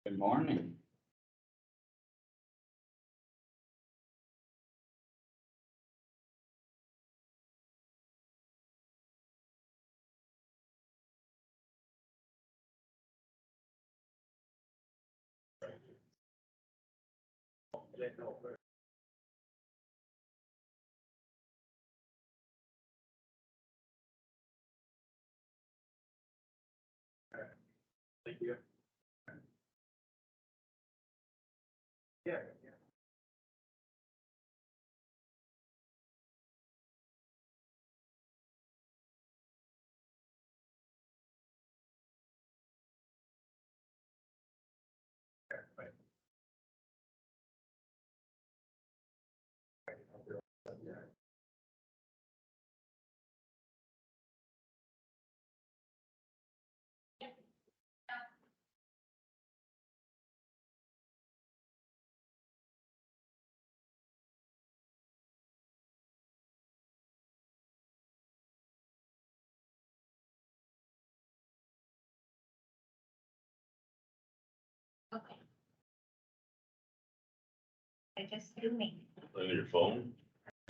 Good morning. Thank you. Yeah. Okay. I just doing. On your phone?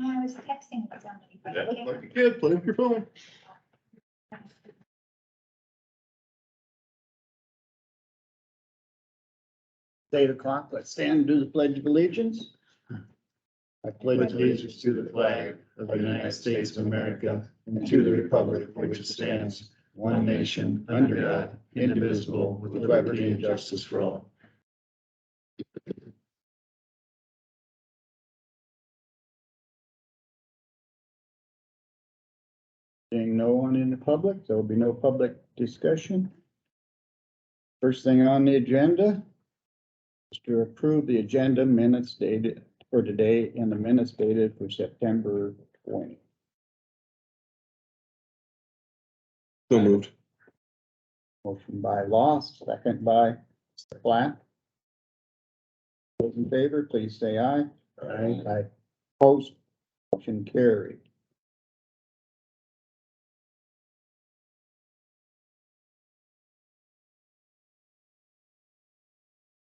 I was texting with somebody, but I Yeah, can't. like a kid, play with your phone. 8 o'clock, let's stand and do the pledge of allegiance. I pledge allegiance to the flag of the United States of America and to the republic for which it stands, one nation, under God, indivisible, with liberty and justice for all. Seeing no one in the public, there will be no public discussion. First thing on the agenda is to approve the agenda minutes dated for today and the minutes dated for September 20. So moved. Motion by Lost, second by Platt. Those in favor, please say aye. Aye. Opposed, motion carried.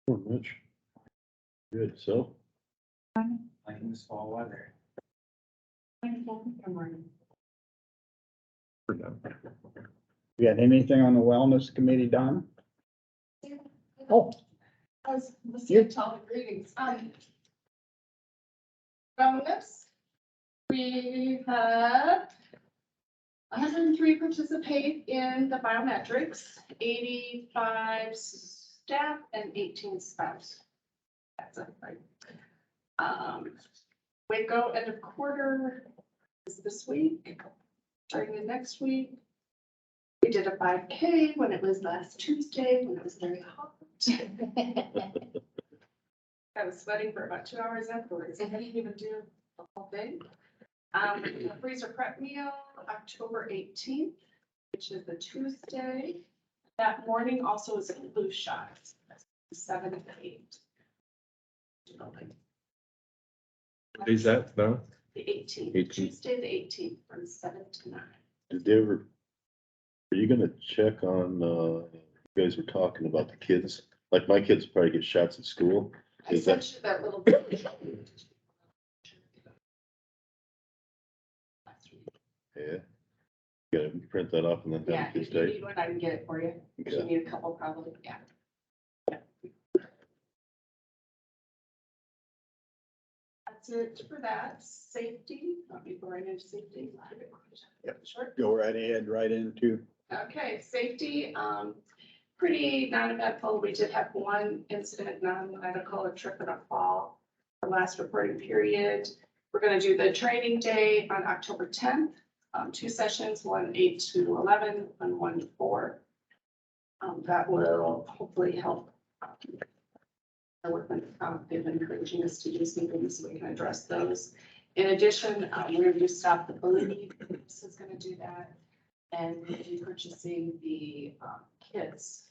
Oh, Mitch. Good, so. Like this fall weather. You got anything on the wellness committee, Don? Oh, I was listening to all the greetings. Wellness, we had 103 participate in the biometrics, 85 staff and 18 spouse. That's it, right? Waco end of quarter is this week, starting the next week. We did a 5K when it was last Tuesday, when it was very hot. I was sweating for about 2 hours afterwards. I didn't even do the whole thing. The freezer prep meal, October 18th, which is the Tuesday. That morning also is a flu shot, 7 to 8. What is that, no? The 18th, 18th. Tuesday, the 18th, from 7 to 9. Did they ever, are you gonna check on, you guys were talking about the kids, like my kids probably get shots at school. I Is sent you that little. Last week. Yeah. Gotta print that off and then Yeah, have it if you Tuesday. need one, I can get it for you. If you Okay. need a couple, probably, yeah. That's it for that. Safety, before I get into safety. Yep. Sure. Go right ahead, right into. Okay, safety, pretty non-eventful. We did have one incident, non-medical, a trip and a fall. The last reporting period. We're gonna do the training day on October 10th. 2 sessions, one 8 to 11 and 1 to 4. That will hopefully help. Our workman, they've been encouraging us to do some things so we can address those. In addition, we're going to stop the bullying. This is going to do that. And we'll be purchasing the kits.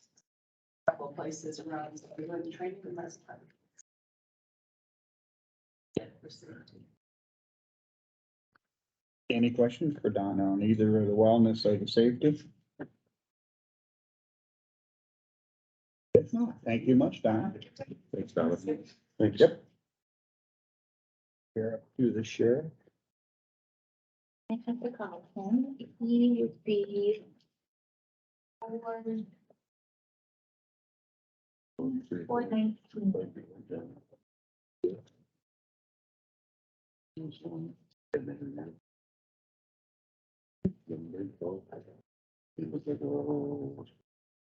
A couple of places around, so we're going to training the rest of them. Yeah, for safety. Any questions for Donna on either of the wellness or the safety? If not, thank you much, Donna. Thanks, Donna. Thanks. Yep. Here up to the sheriff. I have to call him. He would be. Four 19.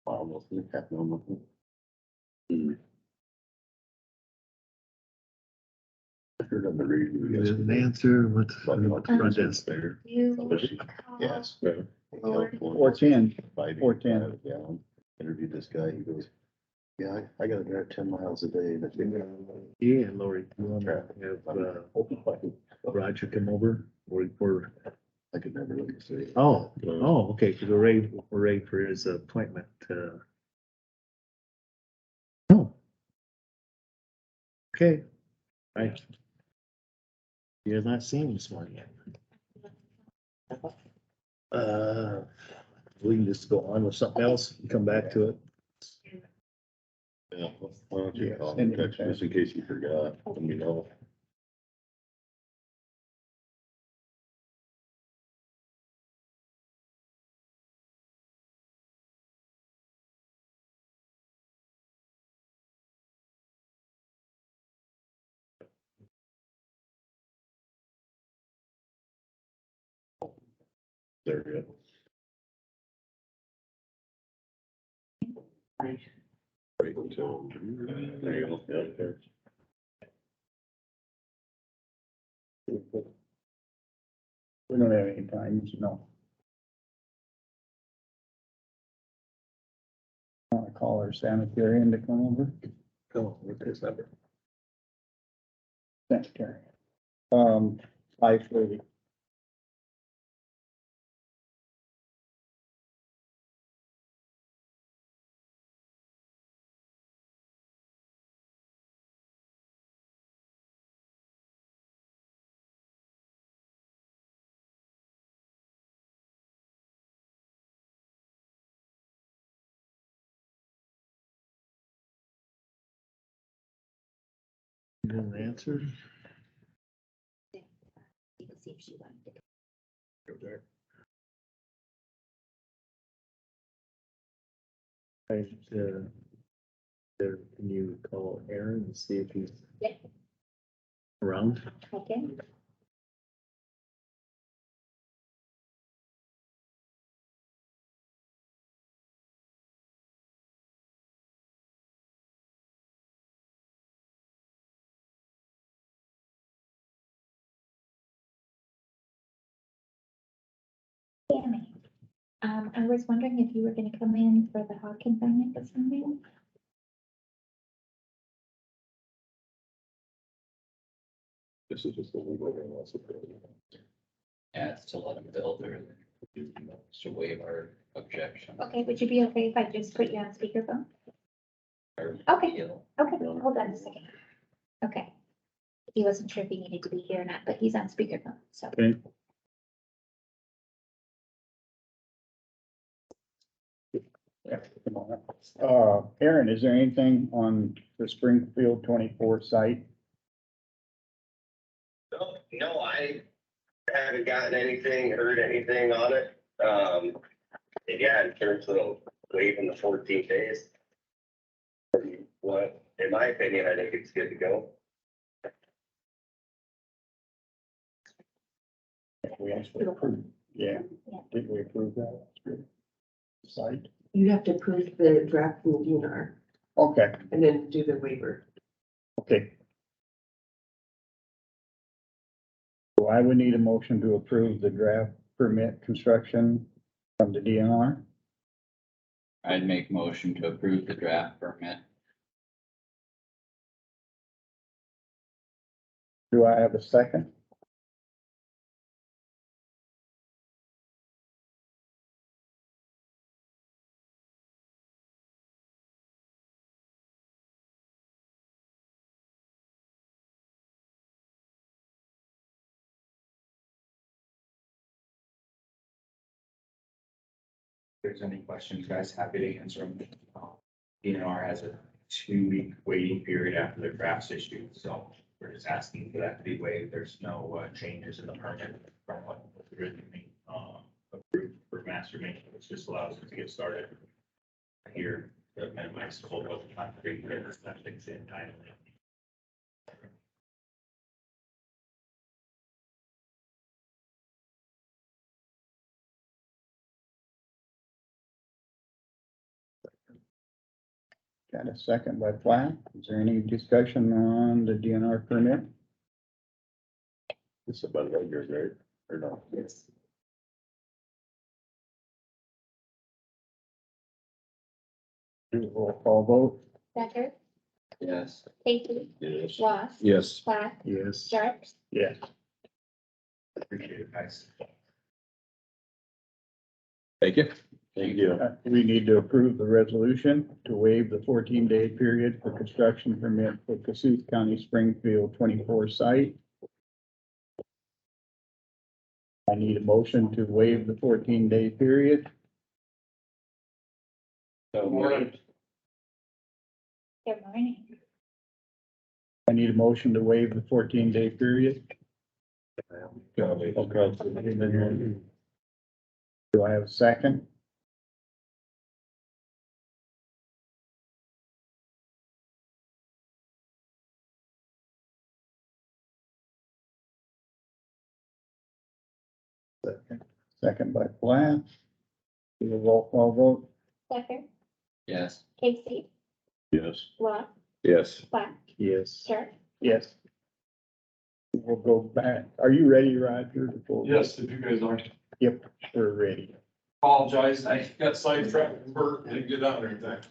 Almost half normal. I heard on the radio. There's an answer, what's the front desk there? You call. Yes. Lord. 410. 410. 410. Yeah, interviewed this guy, he goes, yeah, I gotta drive 10 miles a day. And I think, Yeah, Lori, you want to have Roger come over? We're, I could never really say. oh, okay, because we're ready for his appointment. Oh. Okay. Right. You're not seeing him this morning yet. We can just go on with something else and come back to it. Yeah, why don't you Yeah, call send him, him a text just in case you forgot, let me know. There we go. Right until, there you go, yeah, there. We don't have any times, no. I want to call our sanitarian to come over. Oh, what's his number? Sanitarian. 5:30. Didn't answer. You can see if she wanted to. Go there. There, can you call Aaron and see if he's Yeah. around? Okay. Tammy, I was wondering if you were gonna come in for the hog confinement this morning? This is just a legal thing, that's okay. Yeah, it's to let them build their, to waive our objection. Okay, would you be okay if I just put you on speakerphone? Or Okay. appeal. Okay, hold on a second. Okay. He wasn't sure if he needed to be here or not, but he's on speakerphone, so. Okay. Yeah, come on. Aaron, is there anything on the Springfield 24 site? No, I haven't gotten anything, heard anything on it. And yeah, in terms of waiving the 14 days. What, in my opinion, I think it's good to go. We actually approved, yeah. Yeah. Did we approve that? Site? You have to approve the draft from the DNR Okay, and then do the waiver. okay. So I would need a motion to approve the draft permit construction from the DNR. I'd make motion to approve the draft permit. Do I have a second? If there's any questions, guys, happy to answer them. DNR has a 2-week waiting period after the draft's issued, so we're just asking for that to be waived. There's no changes in the permit from what was originally approved for master maintenance. It just allows us to get started here to minimize the whole of the concrete and that things in time. Got a second by Platt. Is there any discussion on the DNR permit? It's about regular, right? Or not? Yes. Do a roll call vote? Becker, Yes. Casey, Yes. Ross. Yes. Platt, Yes. Jerks. Yes. Appreciate it, guys. Thank you. Thank you. We need to approve the resolution to waive the 14-day period for construction permit for Kossuth County Springfield 24 site. I need a motion to waive the 14-day period. So moved. Good morning. I need a motion to waive the 14-day period. Okay. Do I have a second? Second by Platt. Do a roll call vote? Becker, Yes. Casey, Yes. Ross, Yes. Platt, Yes. Jerks. Yes. We'll go back. Are you ready, Roger? before we- Yes, if you guys aren't, Yep, we're ready. apologize, I got sidetracked and Bert didn't get out there in time.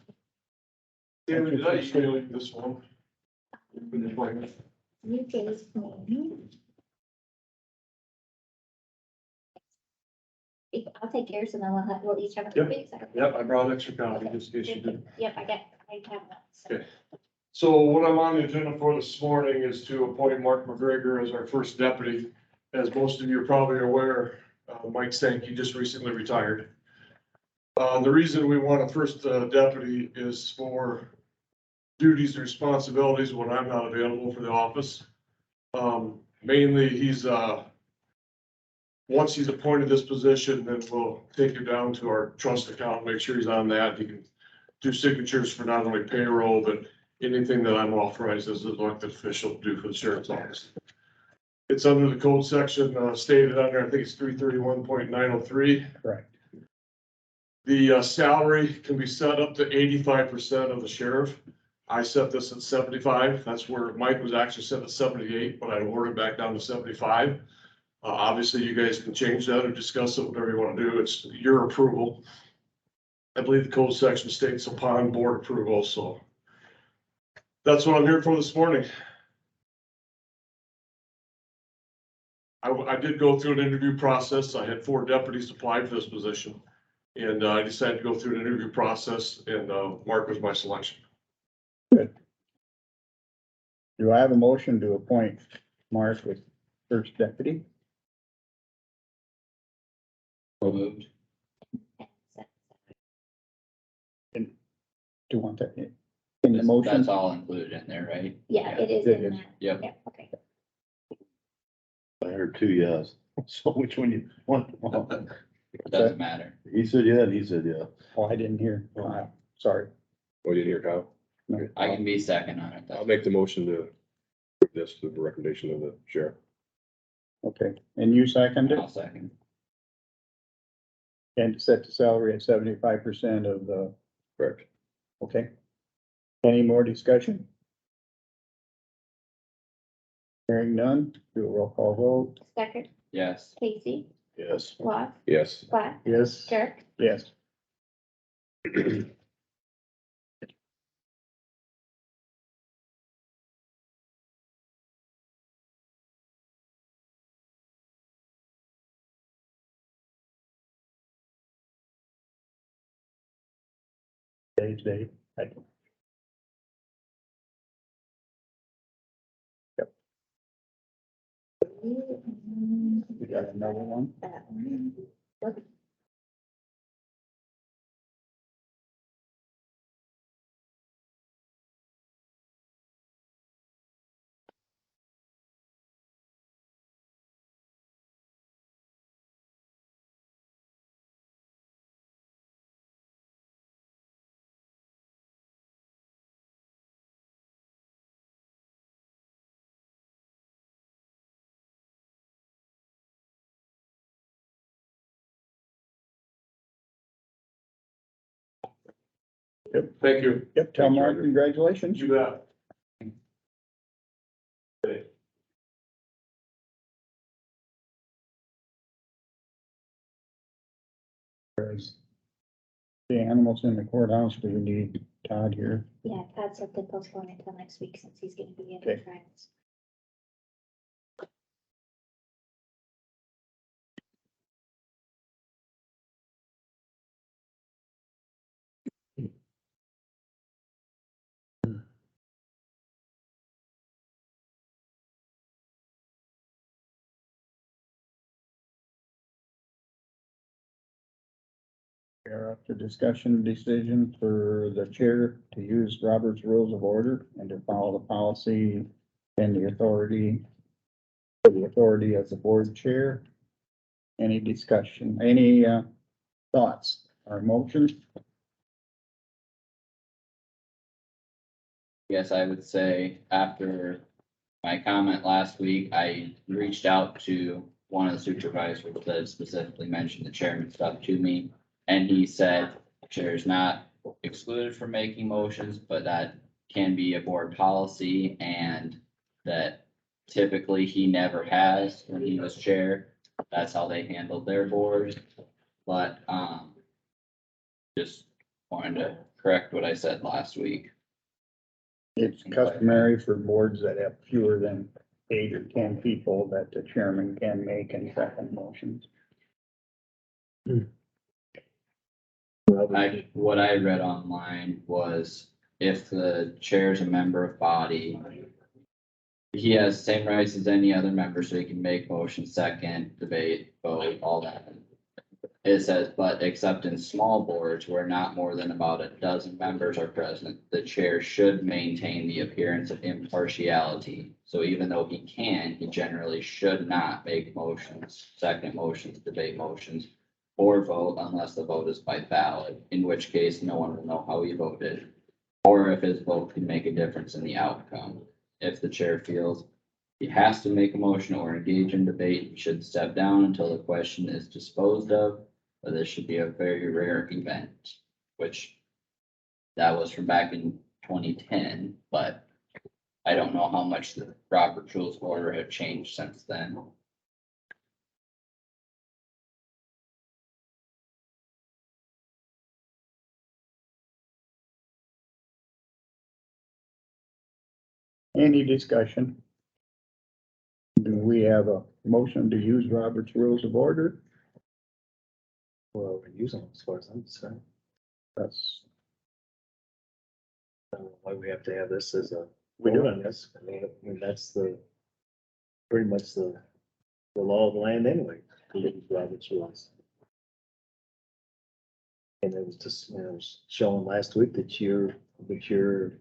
David, did I email you this one? With the appointment? You guys, I'll take yours and then we'll each have a Yep. copy. Is that okay? Yep, I brought extra copy just in case you didn't. Yep, I have that. So. Okay. So what I'm on the agenda for this morning is to appoint Mark McGregor as our first deputy. As most of you are probably aware, Mike Stanky just recently retired. The reason we want a first deputy is for duties and responsibilities when I'm not available for the office. Mainly, once he's appointed this position, then we'll take him down to our trust account, make sure he's on that. He can do signatures for not only payroll, but anything that I'm authorized as an elected official to do for the sheriff's office. It's under the code section stated under, I think it's 331.903. Correct. The salary can be set up to 85% of the sheriff. I set this at 75. That's where Mike was actually set at 78, but I lowered it back down to 75. Obviously, you guys can change that or discuss it, whatever you want to do. It's your approval. I believe the code section states upon board approval, so that's what I'm here for this morning. I did go through an interview process. I had 4 deputies apply for this position. And I decided to go through an interview process and Mark was my selection. Do I have a motion to appoint Mark as first deputy? So moved. Do you want that in the motion? That's all included in there, right? Yeah, it is It in is. that. Yep. Yeah, okay. I heard two yes. So which one you want? It doesn't matter. He said yeah, and he said yeah. Oh, I didn't hear. Sorry. Oh, you didn't hear Kyle? No. I can be second on it. I'll That's make the motion to approve this to the recommendation of the sheriff. Okay, and you second it? I'll second. And set the salary at 75% of the, Correct. okay. Any more discussion? Hearing none, do a roll call vote. Stecker, Yes. Casey, Yes. Watts, Yes. Black, Yes. Jerk. Yes. Today's date. We got another one. That one. Thank you. Yep, tell Thank you, Mark Roger. congratulations. You bet. The animals in the courthouse, do we need Todd here? Yeah, Todd said to postpone it till next week since he's gonna be in Okay. the trials. We're up to discussion decision for the chair to use Robert's Rules of Order and to follow the policy and the authority of the board chair. Any discussion, any thoughts or motions? Yes, I would say after my comment last week, I reached out to one of the supervisors that specifically mentioned the chairman stuff to me. And he said, the chair is not excluded from making motions, but that can be a board policy and that typically he never has when he was chair. That's how they handled their board. But, just wanted to correct what I said last week. It's customary for boards that have fewer than 8 or 10 people that the chairman can make and second motions. What I read online was if the chair's a member of body, he has the same rights as any other member, so he can make motion, second, debate, vote, all that. It says, but except in small boards where not more than about a dozen members are present, the chair should maintain the appearance of impartiality. So even though he can, he generally should not make motions, second motions, debate motions, or vote unless the vote is by ballot, in which case no one will know how he voted, or if his vote can make a difference in the outcome. If the chair feels he has to make a motion or engage in debate, he should step down until the question is disposed of. But this should be a very rare event, which that was from back in 2010, but I don't know how much the Robert's Rules of Order have changed since then. Any discussion? Do we have a motion to use Robert's Rules of Order? Well, we're using them as far as I'm concerned. That's, I don't know why we have to have this as a we do on this. I mean, that's pretty much the law of the land anyway, to use Robert's rules. And it was just, it was shown last week that you're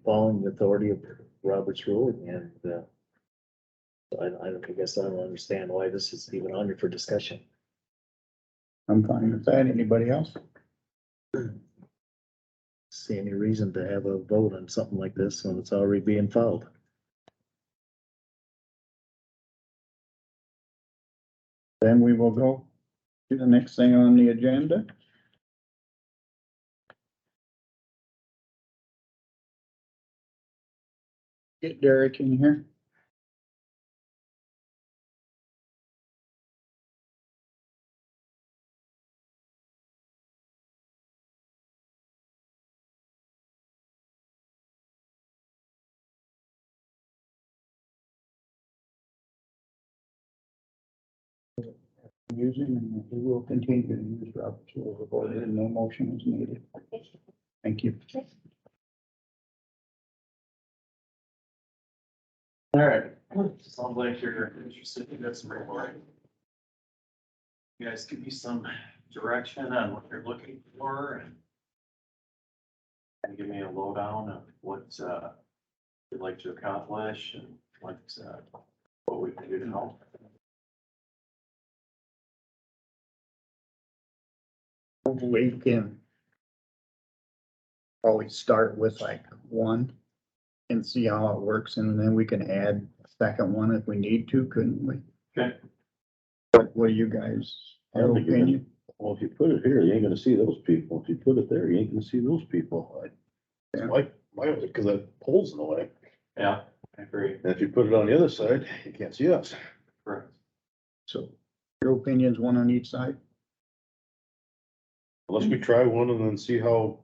following the authority of Robert's rule, and, so I guess I don't understand why this is even on here for discussion. I'm fine with that. Anybody else? See any reason to have a vote on something like this when it's already being filed? Then we will go to the next thing on the agenda. Get Derek in here. Using, and we will continue to use Robert's Rules of Order, and no motion is needed. Thank you. All right, sounds like you're interested in this report. You guys give me some direction on what you're looking for and give me a lowdown of what you'd like to accomplish and what we can do to help. We can always start with like one and see how it works, and then we can add a second one if we need to, couldn't we? Okay. What do you guys I have don't think you're opinion? Well, if you put it here, you ain't gonna see those people. If you put it there, you ain't gonna see those people. Yeah. Cause that pole's in the way. Yeah, I agree. And if you put it on the other side, you can't see us. Correct. So your opinion's one on each side? Unless we try one and then see how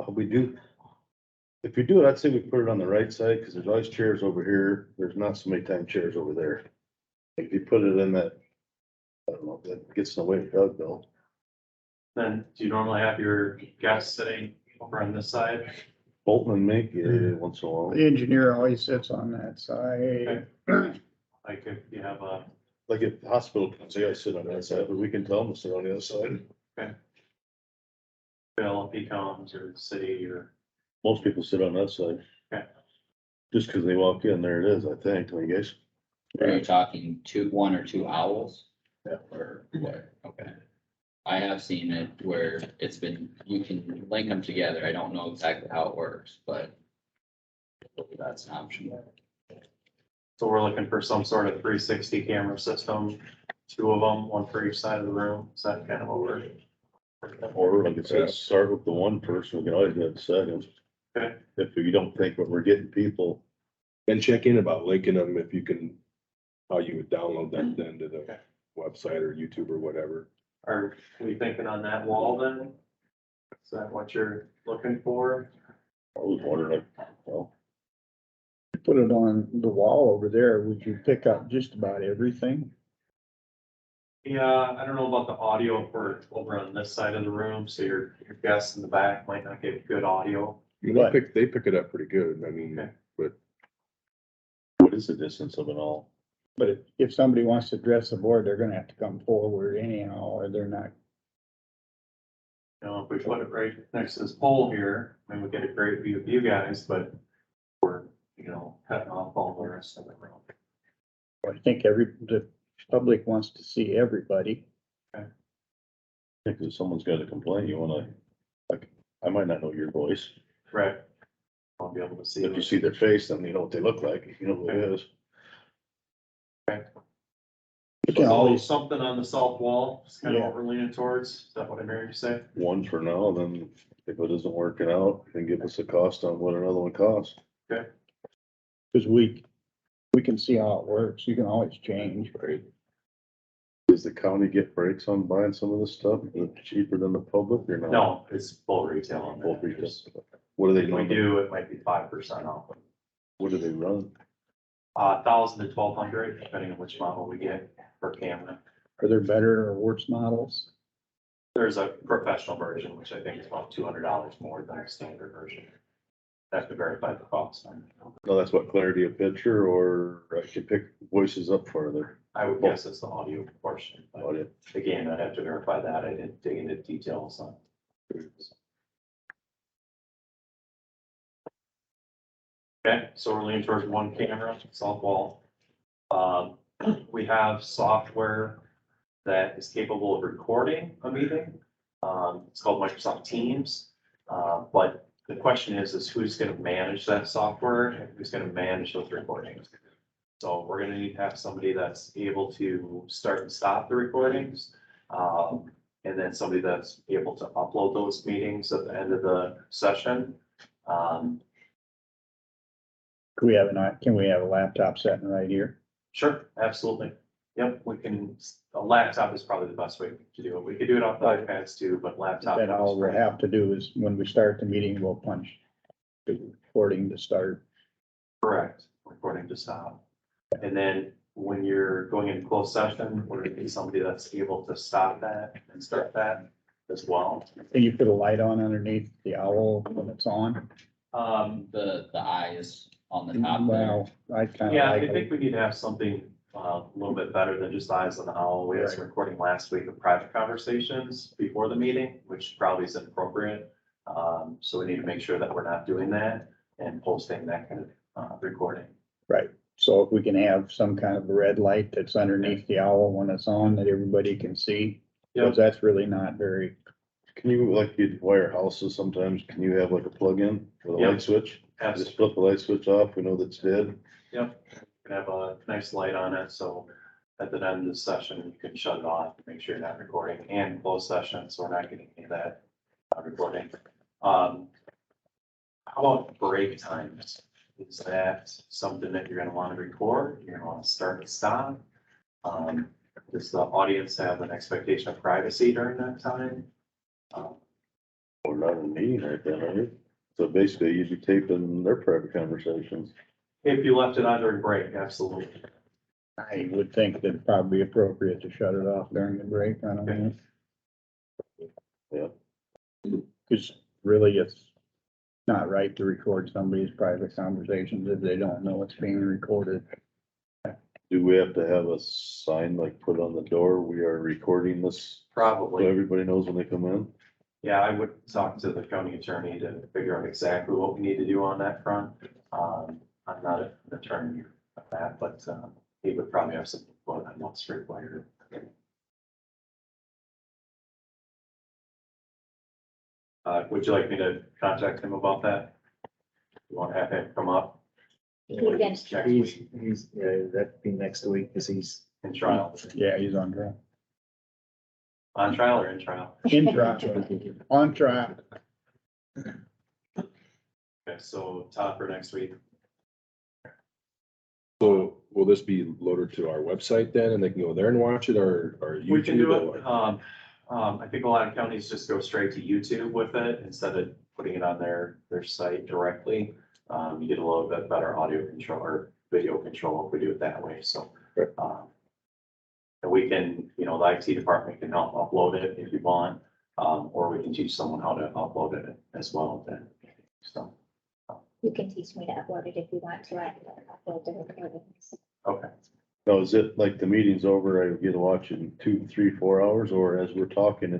we do. If we do it, I'd say we put it on the right side, cause there's always chairs over here. There's not so many time chairs over there. If you put it in that, I don't know, if that gets in the way of Doug though. Then do you normally have your guests sitting over on this side? Bolton and Mink, yeah, once in a while. The engineer always sits on that side. Like if you have a, Like if the hospital comes, they gotta sit on that side, but we can tell them to sit on the other side. bill, if he comes, or the city, or, Most people sit on that side. Okay. Just cause they walk in, there it is, I think, I guess. Are you talking one or two owls? Yeah. Or what? Okay. I have seen it where it's been, you can link them together. I don't know exactly how it works, but that's an option. so we're looking for some sort of 360 camera system, two of them, one for each side of the room. Is that kind of what we're? Or like I said, start with the one person, we can always do the second. Okay. If you don't think when we're getting people, And check in about linking them if you can, how you would download them then to the Okay. website or YouTube or whatever. Are we thinking on that wall then? Is that what you're looking for? I was wondering, well, Put it on the wall over there, would you pick up just about everything? Yeah, I don't know about the audio for over on this side of the room, so your guests in the back might not get good audio. I mean, they pick it up pretty good. I mean, Okay. but what is the distance of it all? But if somebody wants to address the board, they're gonna have to come forward anyhow, or they're not. You know, if we put it right next to this pole here, then we get a great view of you guys, but we're, cutting off all the rest of the room. I think the public wants to see everybody. I think if someone's got a complaint, you wanna, like, I might not know your voice, Right. I'll be able to see. if you see their face, then you know what they look like, you know who it is. You can So always, something on the south wall, is kind of Yeah. what we're leaning towards. Is that what I heard you say? One for now, then if it isn't working out, then give us a cost on what another one costs. cause we can see how it works, you can always change. Right. Does the county get breaks on buying some of this stuff? Is it cheaper than the public or not? No, it's full retail on Full that. retail. What do they If we know? do, it might be 5% off. What do they run? 1,000 to 1,200, depending on which model we get per camera. Are there better or worse models? There's a professional version, which I think is about $200 more than a standard version. have to verify the cost. No, that's what, clarity of picture, or I can pick voices up further. I would guess it's the audio portion, but Audio. again, I'd have to verify that. I didn't dig into details on. Okay, so we're leaning towards one camera, south wall. We have software that is capable of recording a meeting. It's called Microsoft Teams. But the question is who's gonna manage that software and who's gonna manage those recordings? So we're gonna need to have somebody that's able to start and stop the recordings. And then somebody that's able to upload those meetings at the end of the session. Can we have a laptop sitting right here? Sure, absolutely. Yep, we can, a laptop is probably the best way to do it. We could do it off the iPads too, but laptop. Then all we have to do is, when we start the meeting, we'll punch the recording to start. Correct, recording to stop. And then when you're going into closed session, we're gonna need somebody that's able to stop that and start that as well. Can you put a light on underneath the owl when it's on? The eye is on the top there. Well, I kind Yeah, of I like, think we need to have something a little bit better than just eyes on the owl. We had some recording last week of private conversations before the meeting, which probably is inappropriate. So we need to make sure that we're not doing that and posting that kind of recording. right. So if we can have some kind of a red light that's underneath the owl when it's on that everybody can see. Because that's really not very, Can you, like you'd wire houses sometimes, can you have like a plug-in for the Yep. light switch? Absolutely. Just flip the light switch off, we know that's dead. Yep, can have a nice light on it, so at the end of the session, you can shut it off, make sure you're not recording, and close session, so we're not getting any of that recording. How about break times? Is that something that you're gonna wanna record, you're gonna wanna start and stop? Does the audience have an expectation of privacy during that time? We're not in a meeting right then, are we? So basically, you'd be taping their private conversations. If you left it on during break, absolutely. I would think that it'd probably be appropriate to shut it off during the break. I don't know. Yeah. Because really, it's not right to record somebody's private conversations if they don't know it's being recorded. Do we have to have a sign like put on the door, we are recording this, so Probably. everybody knows when they come in? Yeah, I would talk to the county attorney to figure out exactly what we need to do on that front. I'm not an attorney of that, but, he would probably have some input on what's required. Would you like me to contact him about that? You want to have him come up He's in- next week Yeah, that'd be next week, cause he's, in trial? Yeah, he's on trial. On trial or in trial? In trial, on trial. Okay, so Todd for next week. So will this be loaded to our website then, and they can go there and watch it, or YouTube? We can do or- it. I think a lot of counties just go straight to YouTube with it instead of putting it on their site directly. You get a little bit better audio control or video control if we do it that way, so. And we can, the IT department can help upload it if you want, or we can teach someone how to upload it as well then, so. You can teach me to upload it if you want to. I can upload the recordings. Okay. Now, is it like the meeting's over, I get to watch it in 2, 3, 4 hours, or as we're talking,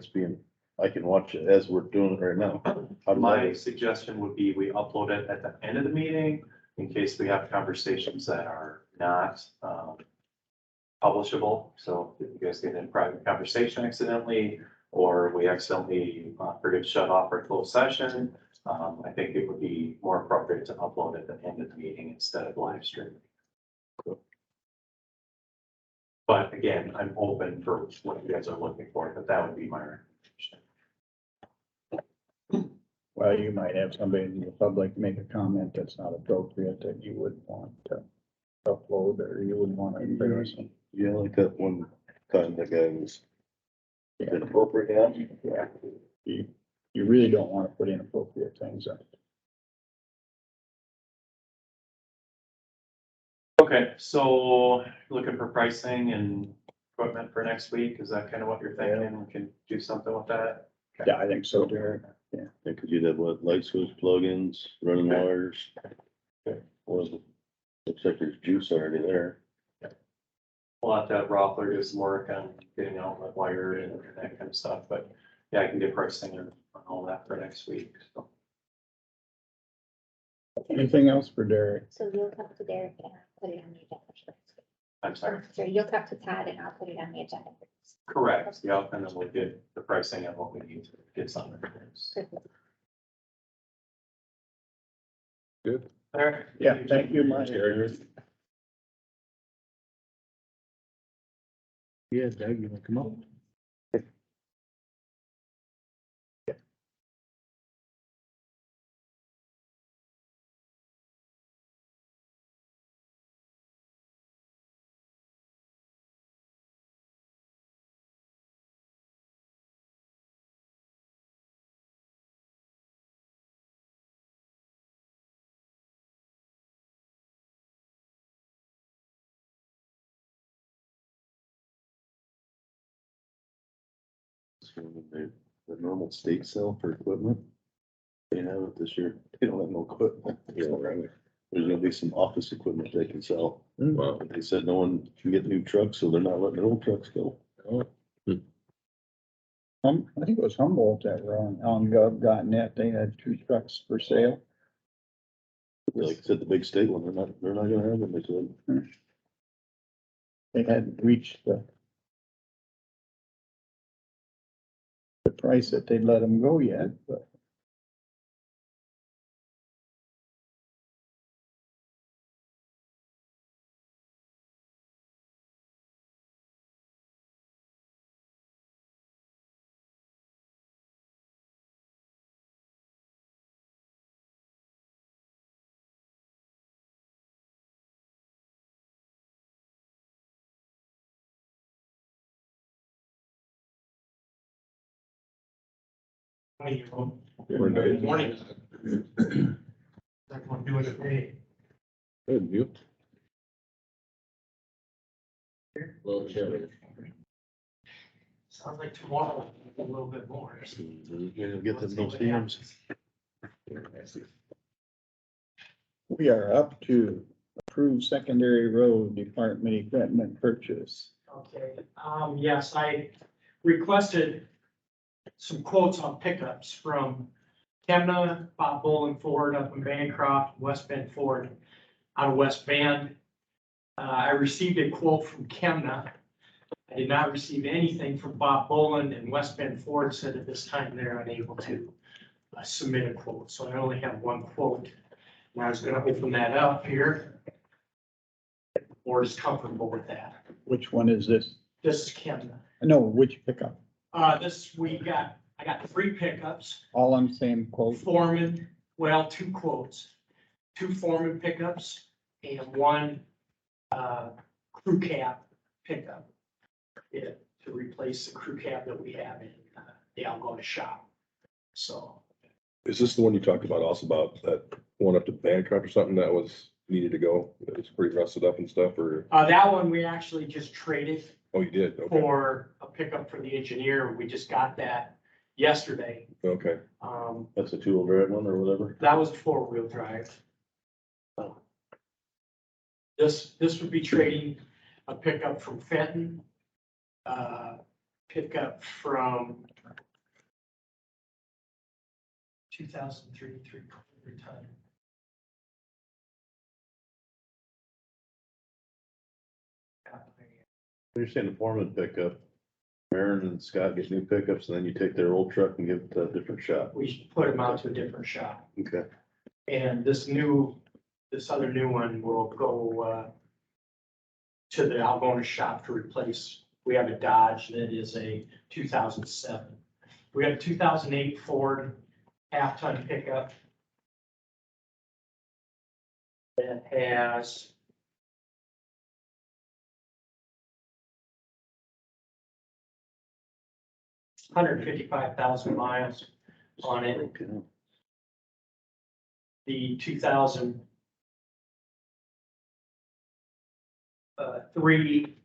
I can watch it as we're doing it right now? How do My I- suggestion would be we upload it at the end of the meeting in case we have conversations that are not publishable. So if you guys get in a private conversation accidentally, or we accidentally forget to shut off our closed session, I think it would be more appropriate to upload at the end of the meeting instead of live streaming. But again, I'm open for what you guys are looking for, but that would be my recommendation. Well, you might have somebody in the public make a comment that's not appropriate that you wouldn't want to upload, or you wouldn't want to embarrass them. Yeah, like that one time the guy was inappropriate. Yeah. You really don't want to put inappropriate things up. Okay, so looking for pricing and equipment for next week, is that kind of what you're thinking? We can do something with that? Yeah, I think so, Derek. Yeah, cause you'd have what, light switch plugins, running wires. Well, looks like there's juice already there. We'll have to have Rothler do some work on getting outlet wire and that kind of stuff, but yeah, I can get pricing on all that for next week, so. Anything else for Derek? So you'll talk to Derek and I'll put it on the agenda for next week. I'm sorry. So you'll talk to Todd and I'll put it on the agenda. for next week. Correct, yeah, and then we'll get the pricing of what we need to get something. Perfect. Good. All right. Yeah, thank you, Mike. Yeah, Doug, you wanna come up? The normal state sale for equipment. They have it this year. They don't have no equipment. Yeah, right. There's gonna be some office equipment they can sell. Wow. But they said no one can get new trucks, so they're not letting their old trucks go. I think it was Humboldt that were on gov.net. They had 2 trucks for sale. Like I said, the big state one, they're not gonna have them, they said. They hadn't reached the price that they'd let them go yet, but. Morning. Everyone doing okay? Good, you? Little chilly. Sounds like tomorrow, a little bit more. Get them no steams. We are up to approved secondary road department equipment purchase. Okay, yes, I requested some quotes on pickups from Chemna, Bob Bolin Ford up in Bancroft, West Bend Ford out of West Bend. I received a quote from Chemna. I did not receive anything from Bob Bolin, and West Bend Ford said at this time they're unable to submit a quote, so I only have one quote. And I was gonna open that up here. If the board is comfortable with that. Which one is this? This is Chemna. No, which pickup? I got 3 pickups, All on the same quote? Foreman, well, 2 quotes. 2 Foreman pickups and 1, crew cab pickup. Yeah, to replace the crew cab that we have in, the Algona shop. So, Is this the one you talked about also about that one up to Bancroft or something that was needed to go? It was pretty rusted up and stuff, or, that one we actually just traded oh, you did? Okay, for a pickup for the engineer. We just got that yesterday. okay. That's a 2-wheel drive one or whatever. That was a 4-wheel drive. This would be trading a pickup from Fenton, pickup from 2003, 3-quarter ton. You're saying the foreman pickup, Aaron and Scott get new pickups, and then you take their old truck and give it to a different shop. We should put them out to a different shop. Okay. And this other new one will go, to the Algona shop to replace. We have a Dodge that is a 2007. We have a 2008 Ford half-ton pickup that has 155,000 miles on it. The 2003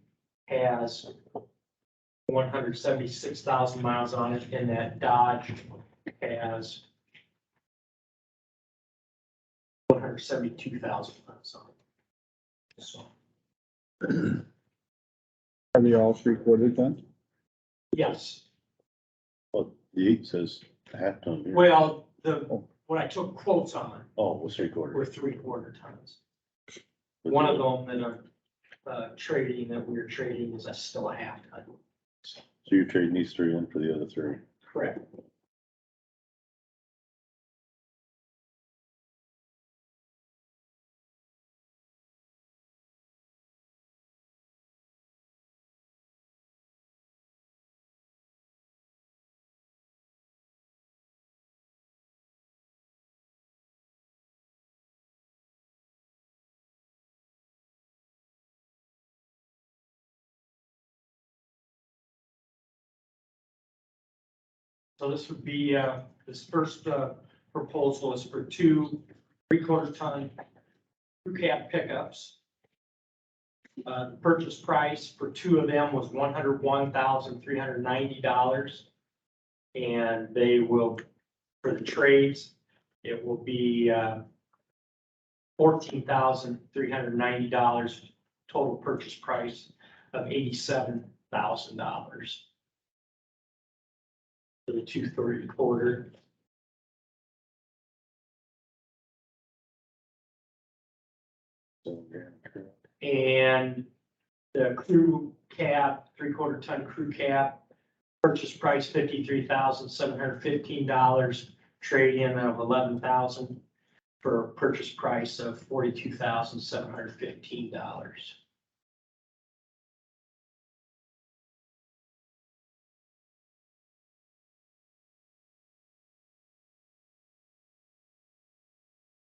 has 176,000 miles on it, and that Dodge has 172,000 tons on it. So, Are they all 3/4 ton? yes, Well, the 8 says a half ton here. well, what I took quotes on Oh, it was 3/4. were 3/4 tons. One of them that I'm trading, that we're trading is still a half ton. So you're trading these 3 in for the other 3. Correct. So this would be, this first proposal is for 2 3/4 ton crew cab pickups. The purchase price for 2 of them was $101,390. And they will, for the trades, it will be $14,390, total purchase price of $87,000. For the 2 3/4. And the crew cab, 3/4 ton crew cab, purchase price $53,715, trade-in of $11,000 for a purchase price of $42,715.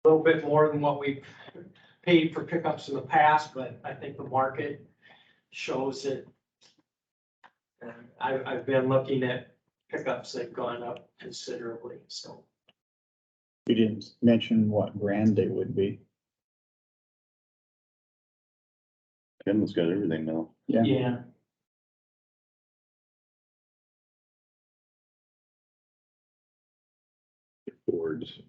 A little bit more than what we've paid for pickups in the past, but I think the market shows it. I've been looking at pickups that have gone up considerably, so. You didn't mention what brand they would be. Ken's got everything now. Yeah. Yeah, Fords.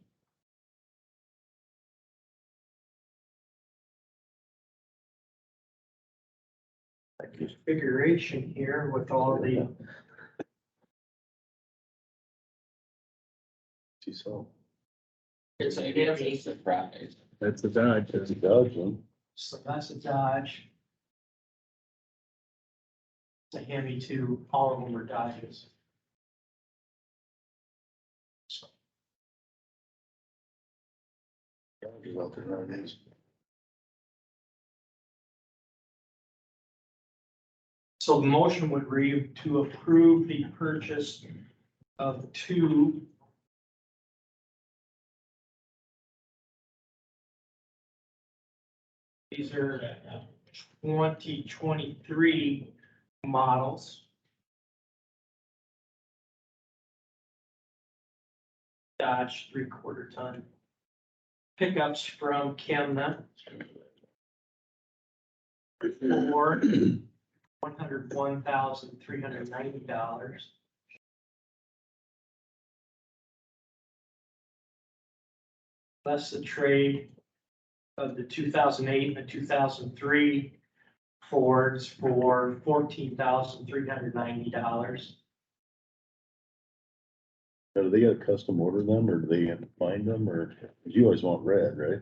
configuration here with all the, See, so. it's a Maybe it's a Hemi, surprise. That's a Dodge. There's a Dodge one. so that's a Dodge. It's a Hemi too, all of them are Dodges. Dodge is out there nowadays. So the motion would read to approve the purchase of 2 these are 2023 models. Dodge 3/4 ton pickups from Chemna for $101,390. Less the trade of the 2008 and 2003 Fords for $14,390. Do they got custom order them or do they have to find them or, 'cause you always want red, right?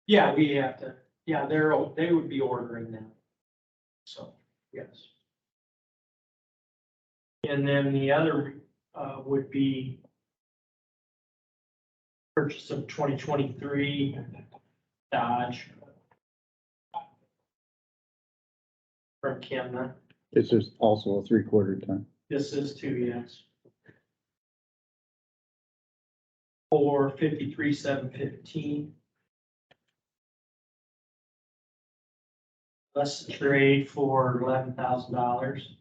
Yeah, we have to, yeah, they would be ordering them. So, yes. And then the other would be purchase of 2023 Dodge from Chemna. This is also a 3/4 ton. This is too, yes. For $53,715. Less the trade for $11,000.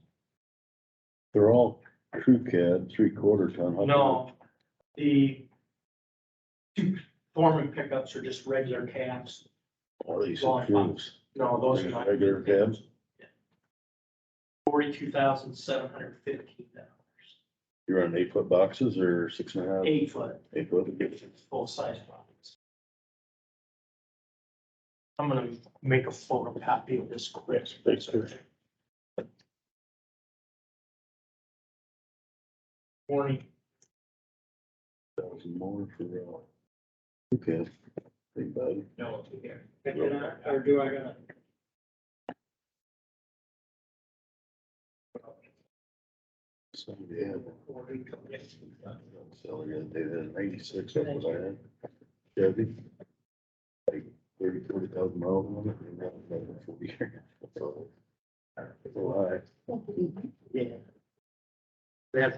They're all crew cab, 3/4 ton. How come- No, the 2 Foreman pickups are just regular cabs. Oh, these Long are crews. No, those are not. Regular cabs. $42,715. You're on 8-foot boxes or 6.5? 8 foot, 8 foot. full size box. I'm gonna make a photocopy of this quick. Thanks, sir. Morning. $1,000 more for, okay. Big buddy. No, here. Or do I gotta? So, yeah. So, yeah, they had 96, that's what I had. Chevy. Like 40,000 miles on it. And that was like 40 years. So, it's a lot. Yeah. That's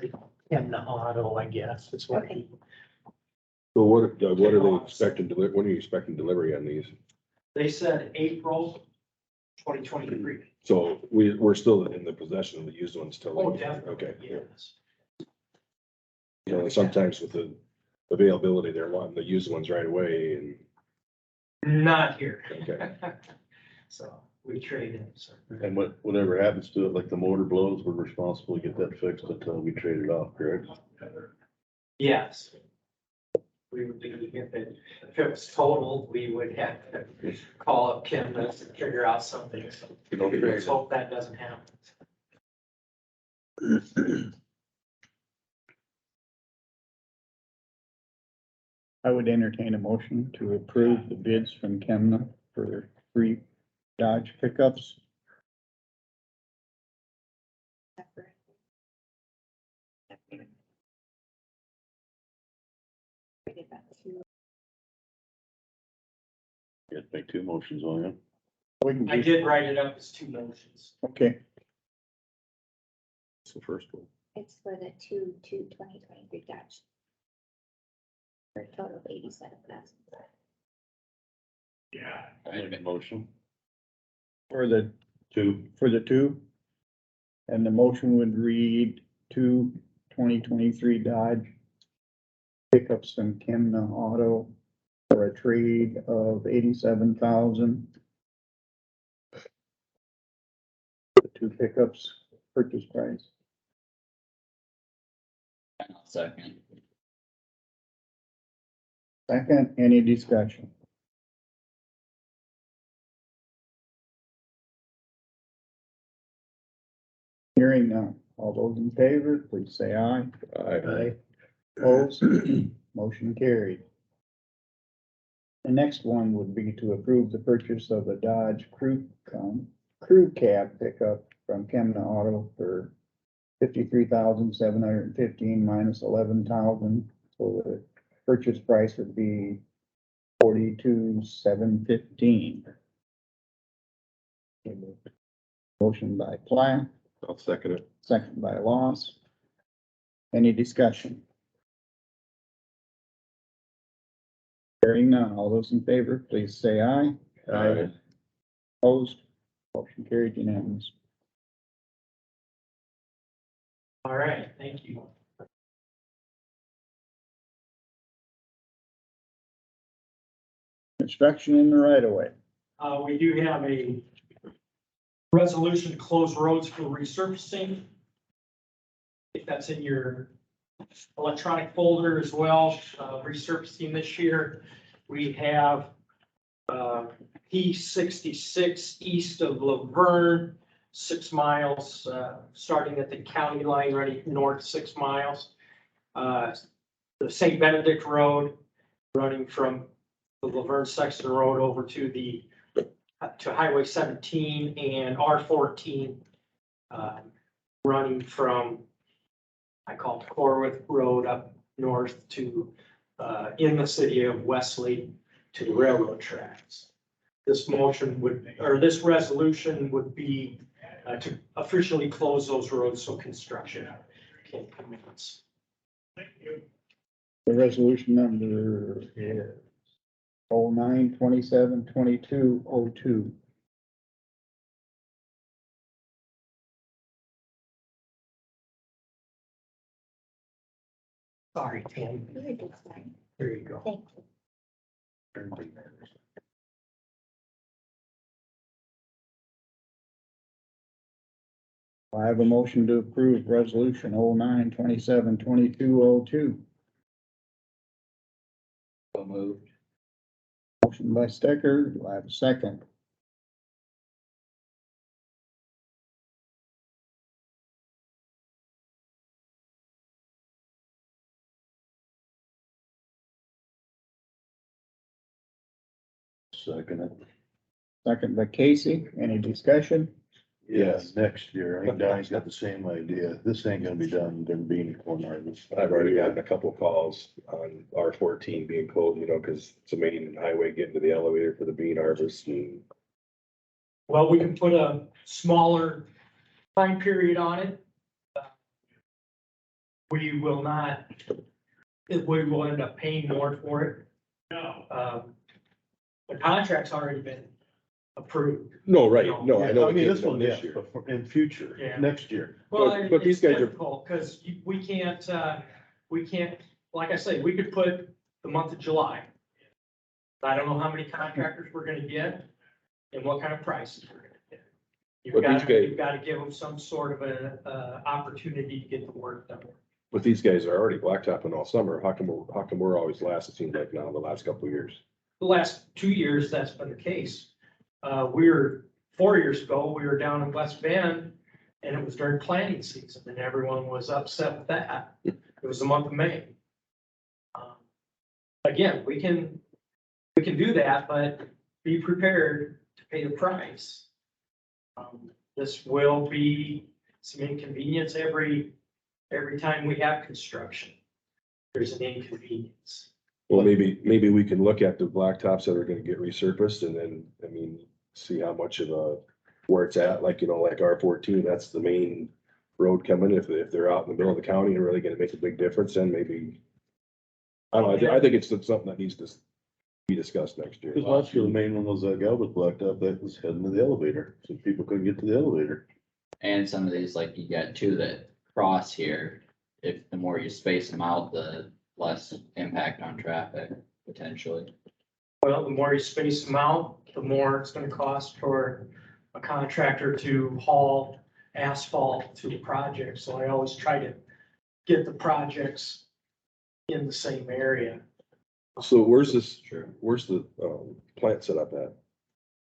in the auto, I guess, is what Okay. So what, Doug, what are they expecting, when are you expecting delivery on these? they said April 2023. So we're still in the possession of the used ones till. Oh, definitely, Okay. yes. You know, sometimes with the availability, they're wanting the used ones right away and, Not here. Okay. So we traded, so. And whatever happens to it, like the motor blows, we're responsible to get that fixed until we trade it off, correct? Yes. We would be, if it was total, we would have to call up Kim to figure out something. So let's hope that doesn't happen. I would entertain a motion to approve the bids from Kemna for 3 Dodge pickups. You have to make 2 motions on it. We can I just- did write it up as 2 motions. Okay, it's the first one. It's for the 2023 Dodge. For a total of 87,000. Yeah. Motion for the 2. 2. And the motion would read 2 2023 Dodge pickups from Kemna Auto for a trade of 87,000. The 2 pickups purchase price. Second. Second, any discussion? Hearing none. All those in favor, please say aye. Aye. Opposed? Motion carried. The next one would be to approve the purchase of a Dodge Crew Cab pickup from Kemna Auto for 53,715 minus 11,000. So the purchase price would be 42,715. Motion by Plath, I'll second it. second by Loss. Any discussion? Hearing none, all those in favor, please say aye. Aye. Opposed? Motion carried unanimous. All right, thank you. Construction in the right of way. We do have a resolution to close roads for resurfacing. If that's in your electronic folder as well, resurfacing this year, we have P66 east of Laverne, 6 miles, starting at the county line, running north 6 miles. The St. Benedict Road, running from the Laverne section road over to Highway 17 and R14, running from, I call it Corwith Road up north to, in the city of Wesley to the railroad tracks. This motion would, or this resolution would be to officially close those roads so construction can commence. Thank you. The resolution number is 09-27-22-02. Sorry, Tim. Very good, sorry. There you go. Thank you. I have a motion to approve resolution 09-27-2202. So moved. Motion by Stecker, do I have a second? Second. Second by Casey, any discussion? Yes, next year. I think Donnie's got the same idea. This ain't gonna be done, there being corner. I've already gotten a couple of calls on R14 being closed, you know, cause it's a main highway getting to the elevator for the bean harvest and. Well, we can put a smaller time period on it. We will not, we will end up paying more for it. No. The contract's already been approved. No, right, no, I know. I it mean, can't this be done one, this yes, year. but in future, Yeah. next year. Well, But these it's guys are- difficult, cause we can't, like I say, we could put the month of July. I don't know how many contractors we're gonna get and what kind of prices we're gonna get. But these guys- You've gotta give them some sort of a opportunity to get the work done. But these guys are already blacktopping all summer. How come we're always last, it seems like now, the last couple of years? The last 2 years, that's been the case. 4 years ago, we were down in West Bend and it was during planting season and everyone was upset with that. It was the month of May. Again, we can do that, but be prepared to pay the price. This will be some inconvenience every time we have construction. There's an inconvenience. Well, maybe we can look at the blacktops that are gonna get resurfaced and then, I mean, see how much of where it's at, like, you know, like R14, that's the main road coming. If they're out in the middle of the county and really gonna make a big difference, then maybe. I don't know, I think it's something that needs to be discussed next year. Cause last year, the main one was that Galbraith blacktop that was heading to the elevator, so people couldn't get to the elevator. And some of these, like you got two that cross here, if the more you space them out, the less impact on traffic potentially. Well, the more you space them out, the more it's gonna cost for a contractor to haul asphalt to the project. So I always try to get the projects in the same area. So where's this, Sure. where's the, plant set up at?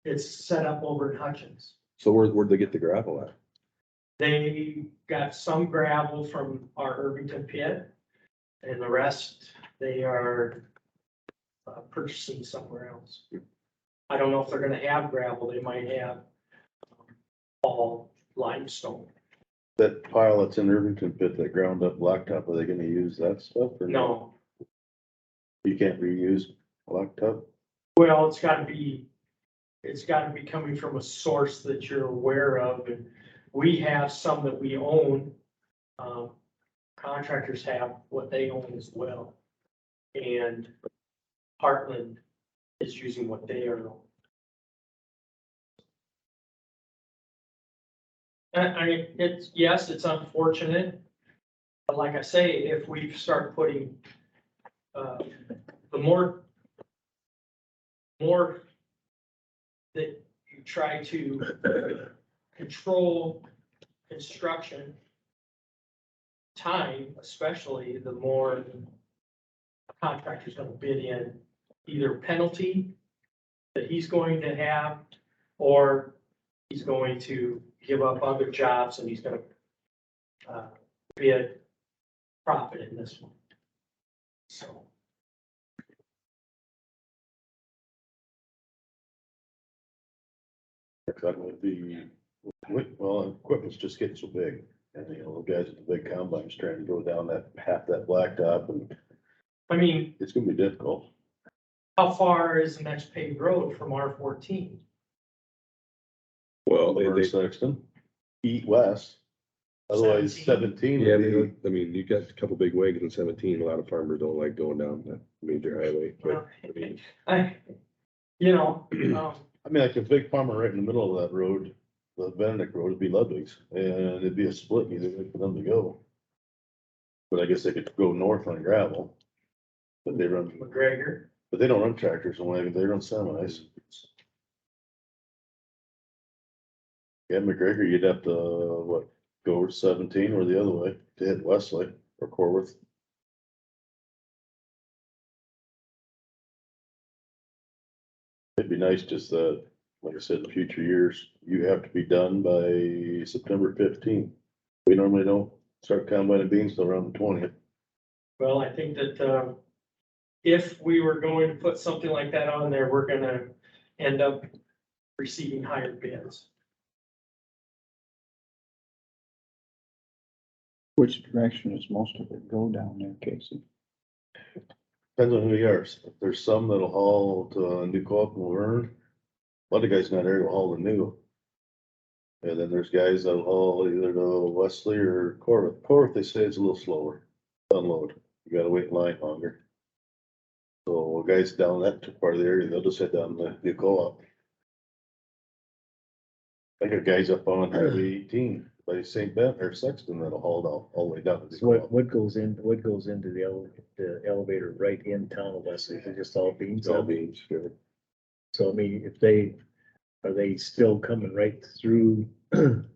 It's set up over in Hutchins. So where'd they get the gravel at? They got some gravel from our Irvington pit and the rest they are purchasing somewhere else. I don't know if they're gonna have gravel. They might have all limestone. That pile that's in Irvington pit, that ground up blacktop, are they gonna use that stuff or? No, You can't reuse blacktop? well, it's gotta be coming from a source that you're aware of, and we have some that we own. Contractors have what they own as well. And Heartland is using what they are. It's unfortunate, but like I say, if we start putting, the more that you try to control construction time, especially, the more a contractor's gonna bid in either penalty that he's going to have, or he's going to give up other jobs and he's gonna bid profit in this one. So. That would be, well, equipment's just getting so big. And, you know, the guys at the big combines trying to go down half that blacktop and I mean, it's gonna be difficult. how far is the next paved road from R14? Well, Or Sexton, east west. Otherwise 17 yeah, would be, I mean, you got a couple big wagons in 17. A lot of farmers don't like going down that major highway, but I mean, I mean, like a big farmer right in the middle of that road, the Benedict Road would be Ludwig's, and it'd be a split either way for them to go. But I guess they could go north on gravel. But they McGregor. but they don't run tractors and wagons, they run semis. Yeah, McGregor, you'd have to, go over to 17 or the other way to hit Westlake or Corwith. It'd be nice just that, like I said, in future years, you have to be done by September 15th. We normally don't start combining beans till around the 20th. Well, I think that, if we were going to put something like that on there, we're gonna end up receiving higher bids. Which direction does most of it go down there, Casey? Depends on who you are. If there's some that'll haul to New Co-op and Laverne. A lot of guys in that area will haul to New. And then there's guys that'll haul either to Wesley or Corwith. Corwith, they say it's a little slower. Unload. You gotta wait in line longer. So guys down that part of the area, they'll just head down the New Co-op. I got guys up on Highway 18 by St. Ben or Sexton that'll haul down all the way down to the So Co-op. what goes into the elevator right in town of Wesley? Is it just all beans? All beans, yeah. So I mean, are they still coming right through,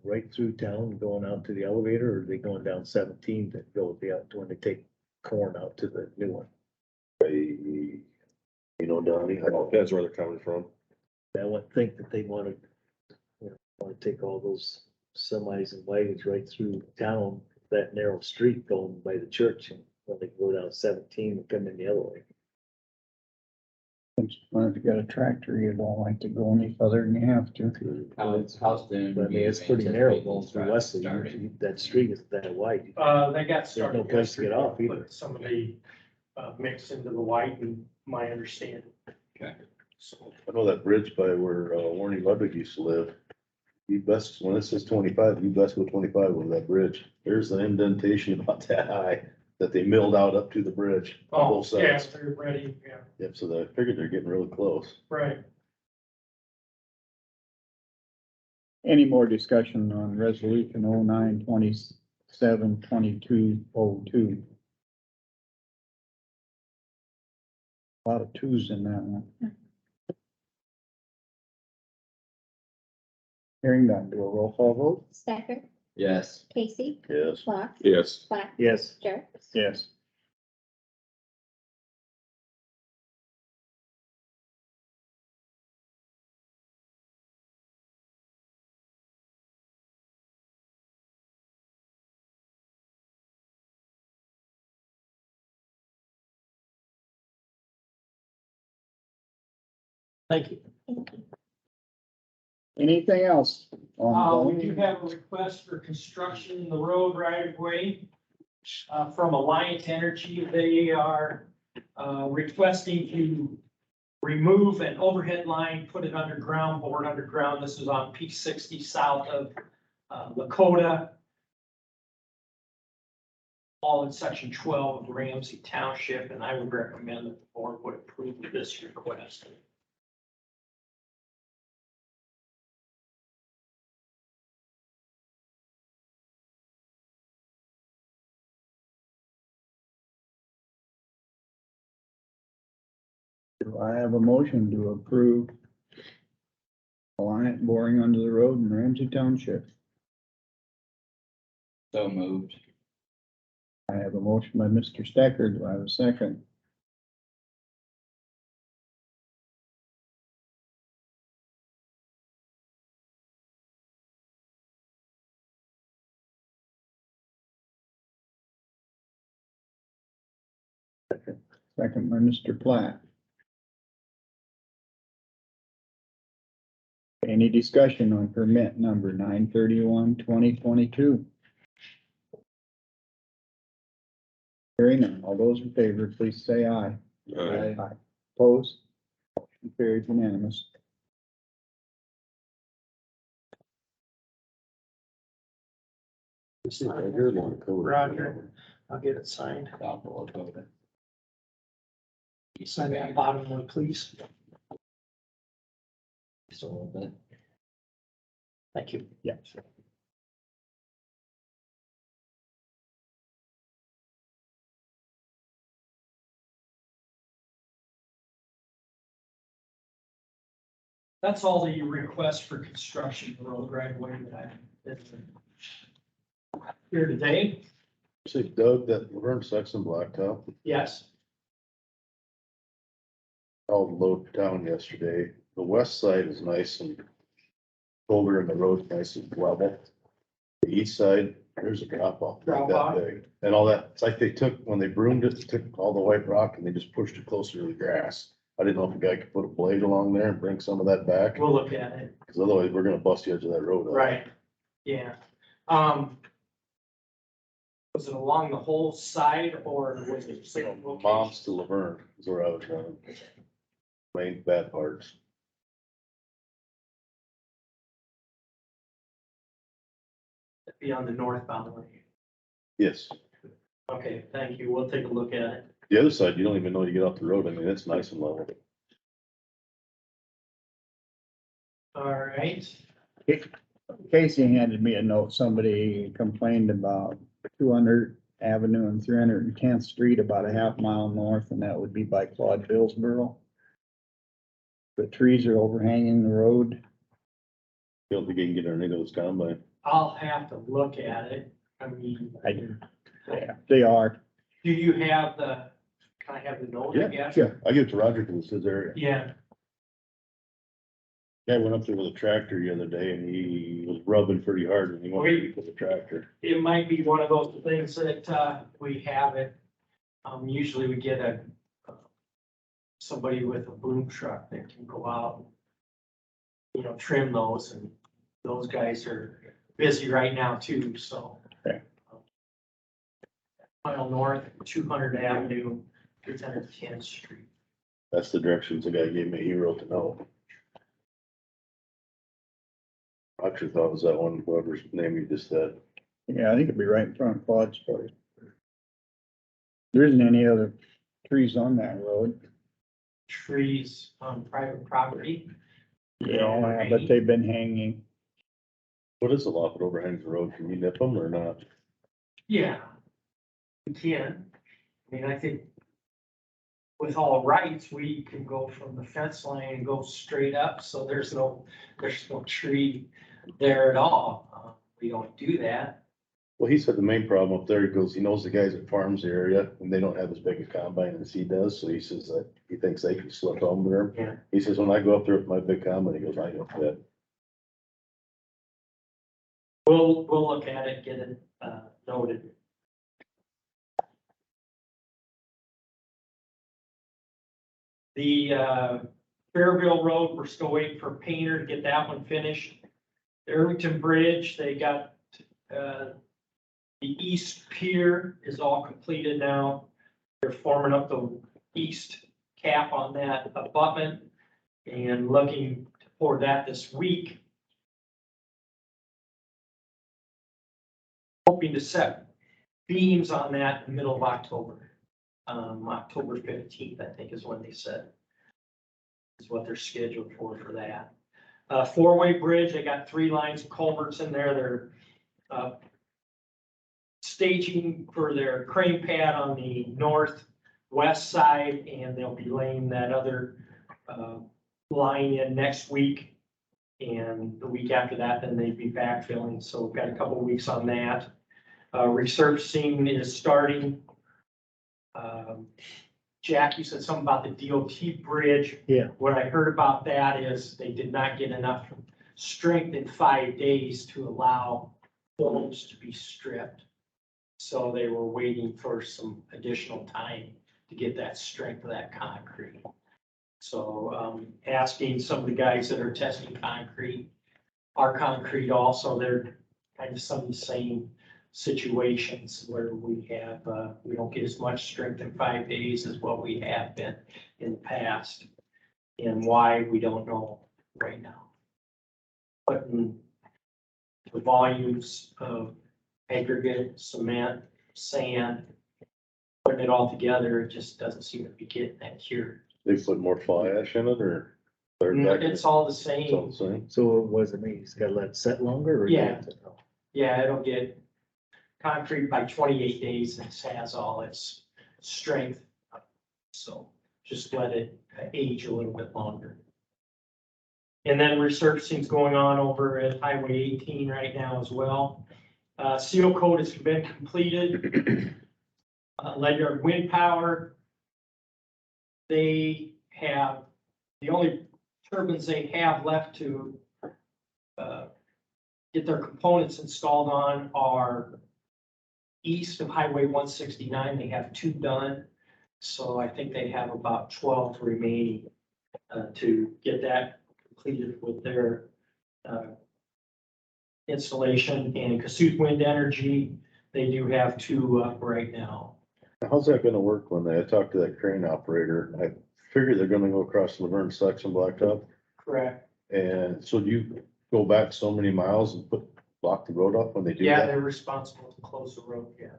right through town, going out to the elevator, or are they going down 17 to go when they take corn out to the new one? You know, Donnie, Depends where they're coming from. I would think that they wanna take all those semis and wagons right through town, that narrow street going by the church, and when they go down 17 and come in the other way. Well, if you got a tractor, you don't like to go any further than you have to. How soon? But I do mean, you it's pretty narrow anticipate going these through drives Wesley. starting? That street isn't that wide. They got started. no place to get off yesterday, either. but some of the, mixed into the white, and my understanding. Okay. So, I know that bridge by where Warnie Ludwig used to live. You best, when it says 25, you best go 25 over that bridge. There's an indentation about that high that they milled out up to the bridge on oh, both yeah, sides. they're ready, yeah, Yep, so I figured they're getting really close. right. Any more discussion on resolution 09-27-22-02? A lot of twos in that one. Hearing none, do a roll call vote? Stacker, Yes. Casey, Yes. Lots, Yes. Black, Yes. Jerks. Yes. Thank you. Thank you. Anything else? We on do have a request for construction in the road right of way, from Alliant Energy. They are, requesting to remove an overhead line, put it underground, bored underground. This is on P 60 south of, Lakota. All in section 12 of Ramsey Township, and I would recommend that the board would approve this request. Do I have a motion to approve Alliant boring under the road in Ramsey Township? So moved. I have a motion by Mr. Stecker. Do I have a second? Second by Mr. Platt. Any discussion on permit number 931-2022? Hearing none. All those in favor, please say aye. Aye. Opposed? Motion carried unanimous. Roger, I'll get it signed. Sign that bottom one, please. Just a little bit. Thank you. Yeah. That's all the requests for construction road right away that I did. here today. Say Doug, that Laverne section blacktop, Yes, all load down yesterday. The west side is nice and colder and the road's nice and level. The east side, there's a drop off like Drop that off. big. And all that, it's like they took, when they broomed it, they took all the white rock and they just pushed it closer to the grass. I didn't know if a guy could put a blade along there and bring some of that back, we'll look at it. because otherwise we're gonna bust the edge of that road up. Right, yeah. Was it along the whole side or was it single location? Moms to Laverne is where I was running. Main bad parts. Be on the northbound lane. Yes. Okay, thank you. We'll take a look at it. The other side, you don't even know you get off the road. I mean, it's nice and level. All right. Casey handed me a note. Somebody complained about 200 Avenue and 310th Street, about a half mile north, and that would be by Claude Billsboro. The trees are overhanging the road. You don't think you can get underneath those combine? I'll have to look at it. I mean, Yeah, they are. do you have the, can I have the note, I Yeah, guess? sure. I give it to Roger because it's his area. Yeah, Guy went up there with a tractor the other day and he was rubbing pretty hard and he wanted to with the tractor. it might be one of those things that, we have it. Usually we get somebody with a boom truck that can go out, trim those, and those guys are busy right now too, so. Okay. Mile north, 200 Avenue, 310th Street. That's the directions the guy gave me. He wrote the note. I actually thought it was that one, whoever's name you just said. Yeah, I think it'd be right in front of Claude's place. There isn't any other trees on that road. Trees on private property. Yeah, but they've been hanging. What is the lot that overhangs the road? Can you nip them or not? Yeah, we can. I mean, I think with all rights, we can go from the fence line and go straight up, so there's no tree there at all. We don't do that. Well, he said the main problem up there, he goes, he knows the guys that farms the area and they don't have as big a combine as he does. So he says that he thinks they can slip over there. Yeah. He says, when I go up there with my big combine, he goes, I know that. We'll look at it, get it, noted. The, Fairville Road, we're still waiting for a painter to get that one finished. The Irvington Bridge, they got, the east pier is all completed now. They're forming up the east cap on that abutment and looking to pour that this week. Hoping to set beams on that in the middle of October. October 15th, I think is when they said. Is what they're scheduled for that. Four-way bridge, they got 3 lines of culverts in there. They're staging for their crane pad on the northwest side, and they'll be laying that other line in next week. And the week after that, then they'd be backfilling. So we've got a couple of weeks on that. Resurfacing is starting. Jack, you said something about the DOT bridge. Yeah. What I heard about that is they did not get enough strength in 5 days to allow holes to be stripped. So they were waiting for some additional time to get that strength of that concrete. So, asking some of the guys that are testing concrete, our concrete also, they're kind of some of the same situations where we have, we don't get as much strength in 5 days as what we have been in the past. And why, we don't know right now. But the volumes of aggregate, cement, sand, putting it all together, it just doesn't seem to be getting that cured. They put more fly ash in it or? It's all the It's all same. the same. So what does it mean? He's gotta let it set longer or? Yeah. Yeah, it'll get concrete by 28 days and it has all its strength. So just let it age a little bit longer. And then resurfacing's going on over at Highway 18 right now as well. Seal coat has been completed. Ledyard Wind Power. They have, the only turbines they have left to get their components installed on are east of Highway 169. They have 2 done. So I think they have about 12 remaining to get that completed with their installation. And Kossuth Wind Energy, they do have 2 up right now. How's that gonna work when I talked to that crane operator? I figure they're gonna go across Laverne section blacktop. Correct. And so do you go back so many miles and block the road up when they do Yeah, that? they're responsible to close the road, yes.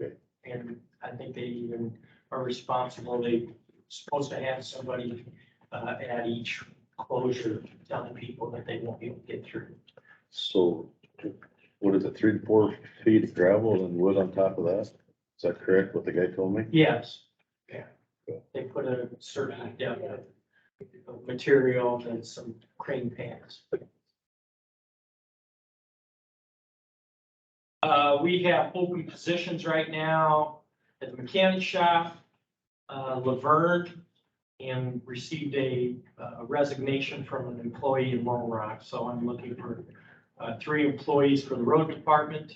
Okay. And I think they even are responsible, they supposed to have somebody at each closure telling people that they won't be able to get through. So what is it, 3 to 4 feet of gravel and wood on top of that? Is that correct, what the guy told me? Yes, yeah. They put a certain depth of material and some crane pans. We have open positions right now at the mechanic shop, Laverne, and received a resignation from an employee in Lone Rock. So I'm looking for 3 employees for the road department.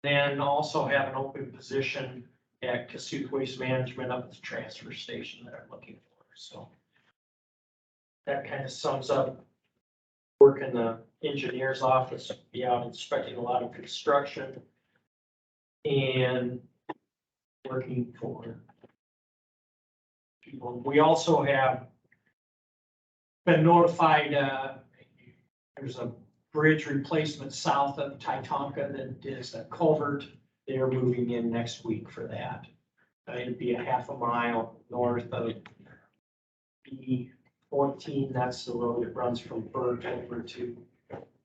Then also have an open position at Kossuth Waste Management up at the transfer station that I'm looking for. So that kind of sums up work in the engineer's office, be out inspecting a lot of construction and working for people. We also have been notified, there's a bridge replacement south of Titonka that is a culvert. They are moving in next week for that. It'd be a half a mile north of B14. That's the road that runs from Burke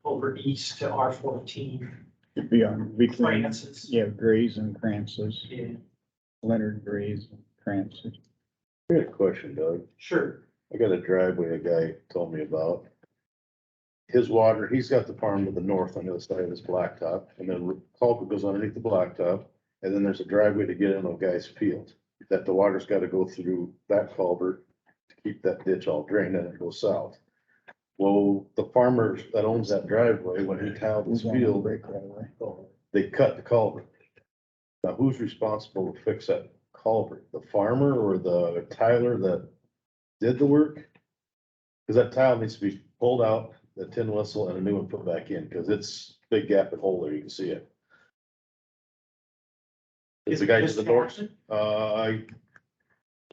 over east to R14. It'd be on between, Francis. yeah, Grays and Crances, Yeah, Leonard Grays and Crances. I got a question, Doug. sure. I got a driveway a guy told me about. His water, he's got the farm to the north on the other side of his blacktop, and then culvert goes underneath the blacktop. And then there's a driveway to get in a guy's field, that the water's gotta go through that culvert to keep that ditch all drained, and it goes south. Well, the farmer that owns that driveway, when he tiled his Who's on the field, break right away? they cut the culvert. Now, who's responsible to fix that culvert? The farmer or the tiler that did the work? Cause that tile needs to be pulled out, the tin whistle, and a new one put back in, cause it's big gap and hole there, you can see it. It's the guy to the north. I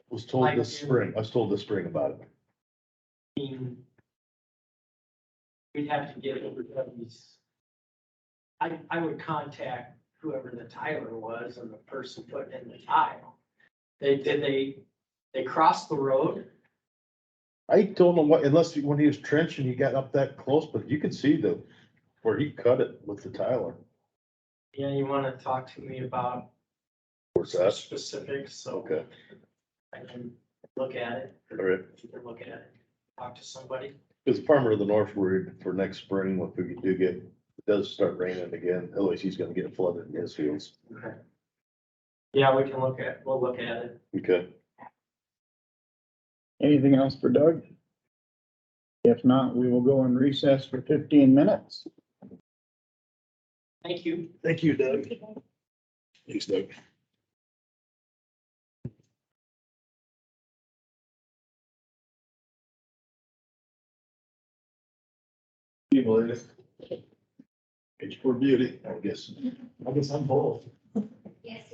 was told this spring, I was told this spring about it. We'd have to get everybody's. I would contact whoever the tiler was and the person putting in the tile. They crossed the road. I don't know what, when he was trenching, he got up that close, but you could see where he cut it with the tiler. Yeah, you wanna talk to me about Where's some that? specifics, so Okay, I can look at it. all right. If you can look at it, talk to somebody. Cause the farmer of the north worried for next spring, if we do get, it does start raining again, otherwise he's gonna get flooded in his fields. Okay. Yeah, we'll look at it. Okay. Anything else for Doug? If not, we will go in recess for 15 minutes. Thank you. Thank you, Doug. Thanks, Doug. Age for beauty. I guess. I'm both. Yes.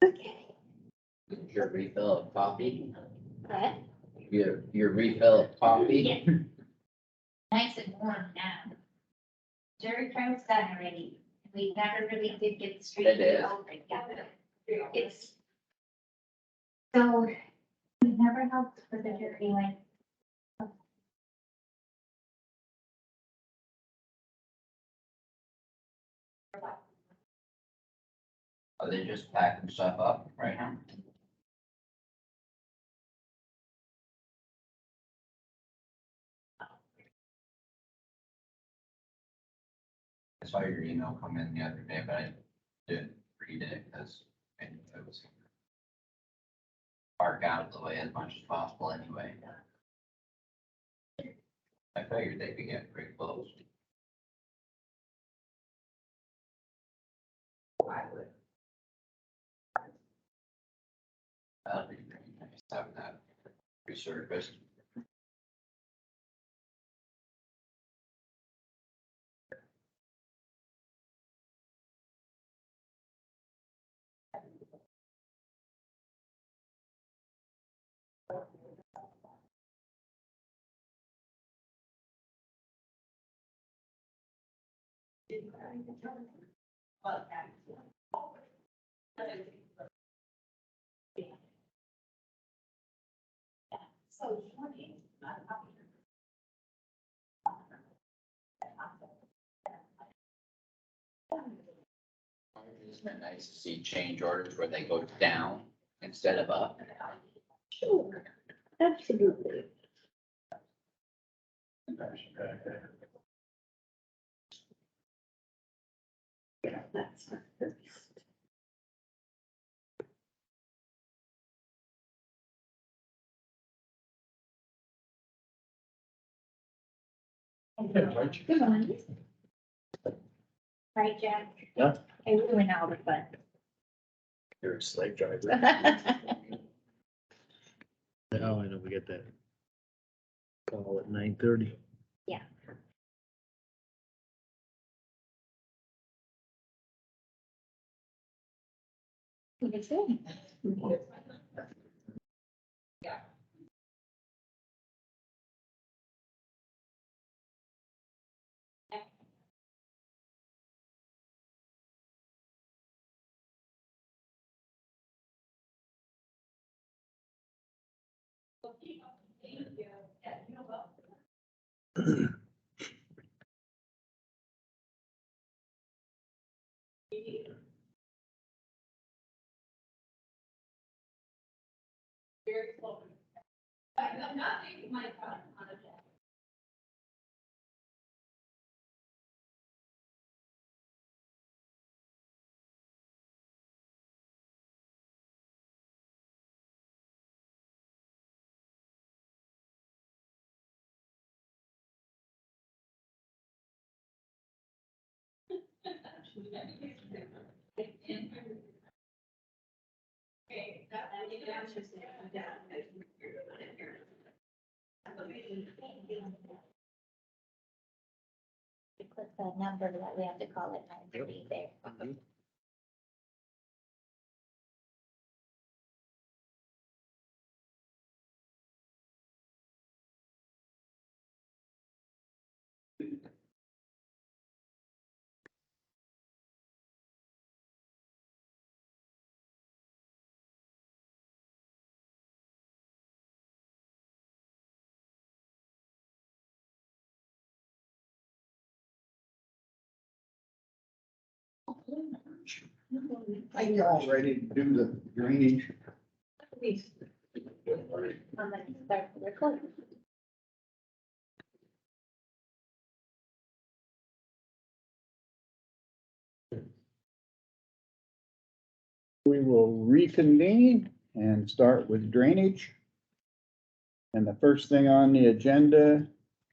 Okay. Your refill of coffee, But, your refill of coffee. yeah. Nice and warm now. Jerry Crown's done already. We never really did get straight. It is. It's. So, we never helped with the jury, like, Are they just packing stuff up right now? I saw your email come in the other day, but I didn't read it because I knew it was park out of the way as much as possible anyway. I figured they'd be getting pretty close. That'd be very nice to have that resurfaced. Isn't it nice to see change orders where they go down instead of up? Sure, absolutely. Yeah, that's not first. Good morning. Right, Jack? Yeah. I ruined all the fun. You're a slave driver. Now I know we get that call at 9:30. Yeah. What is it? Put the number that we have to call at 9:30 there. Are you all ready to do the drainage? I'm gonna start the recording. We will reconvene and start with drainage. And the first thing on the agenda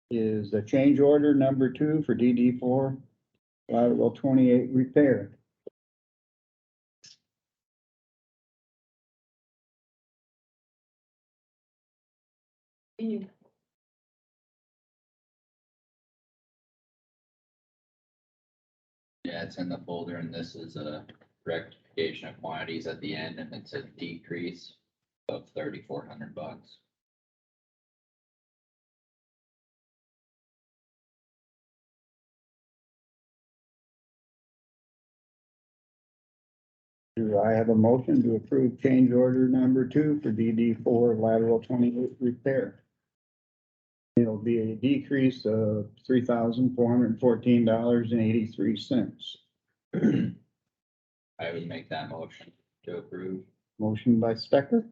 is the change order number 2 for DD4 lateral 28 repair. Yeah, it's in the folder and this is a rectification of quantities at the end and it's a decrease of $3,400. Do I have a motion to approve change order number 2 for DD4 lateral 28 repair? It'll be a decrease of $3,414.83. I would make that motion to approve. Motion by Stecker.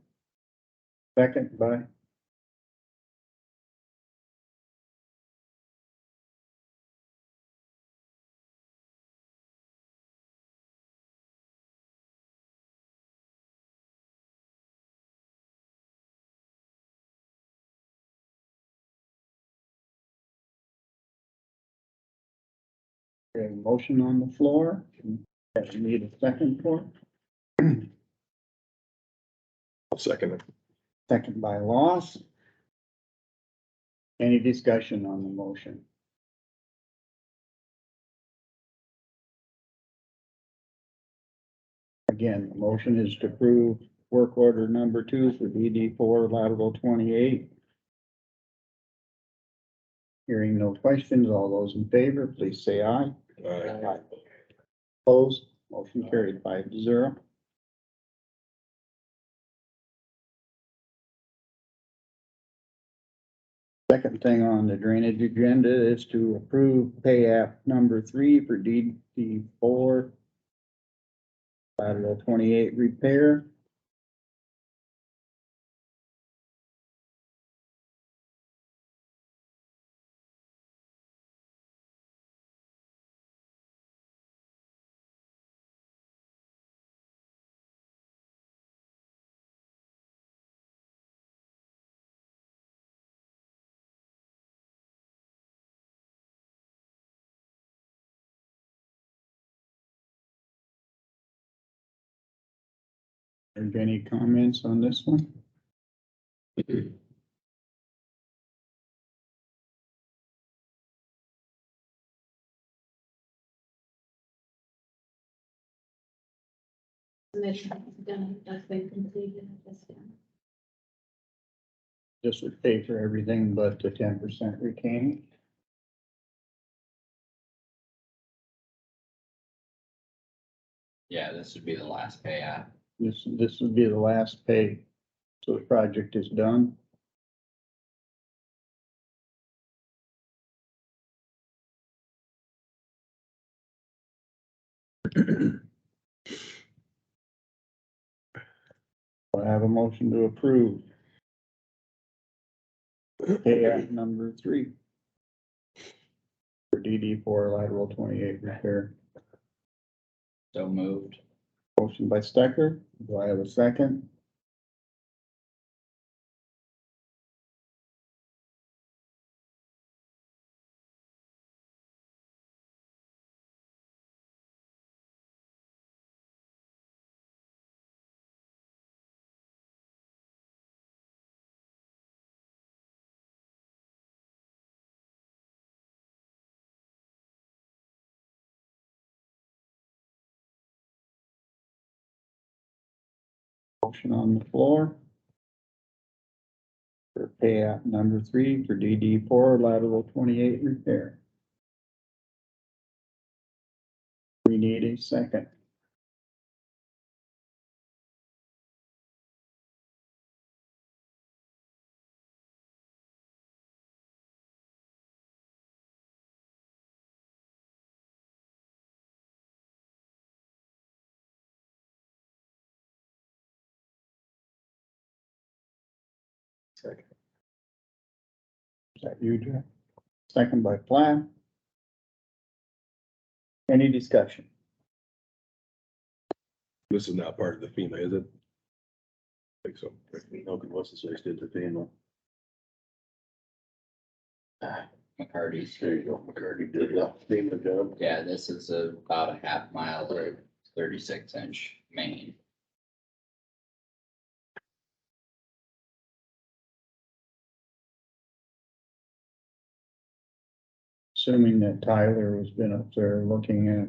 Second by, a motion on the floor. We need a second for it. I'll second it. Second by Loss. Any discussion on the motion? Again, the motion is to approve work order number 2 for DD4 lateral 28. Hearing no questions, all those in favor, please say aye. Aye. Opposed, motion carried 5-0. Second thing on the drainage agenda is to approve pay app number 3 for DD4 lateral 28 repair. Any comments on this one? Done, that's been completed at this time. This would pay for everything but the 10% retaining. Yeah, this would be the last pay app. This would be the last pay, so the project is done. I have a motion to approve. Pay app number 3. For DD4 lateral 28 repair. So moved. Motion by Stecker. Do I have a second? Motion on the floor. For pay app number 3 for DD4 lateral 28 repair. We need a second. Second. Is that you, Jeff? Second by Platt. Any discussion? This is not part of the FEMA, is it? I think so. No, what's the say did the FEMA? McCarty's. There you go, McCarty did the FEMA job. Yeah, this is about a half mile or 36-inch main. Assuming that Tyler has been up there looking at.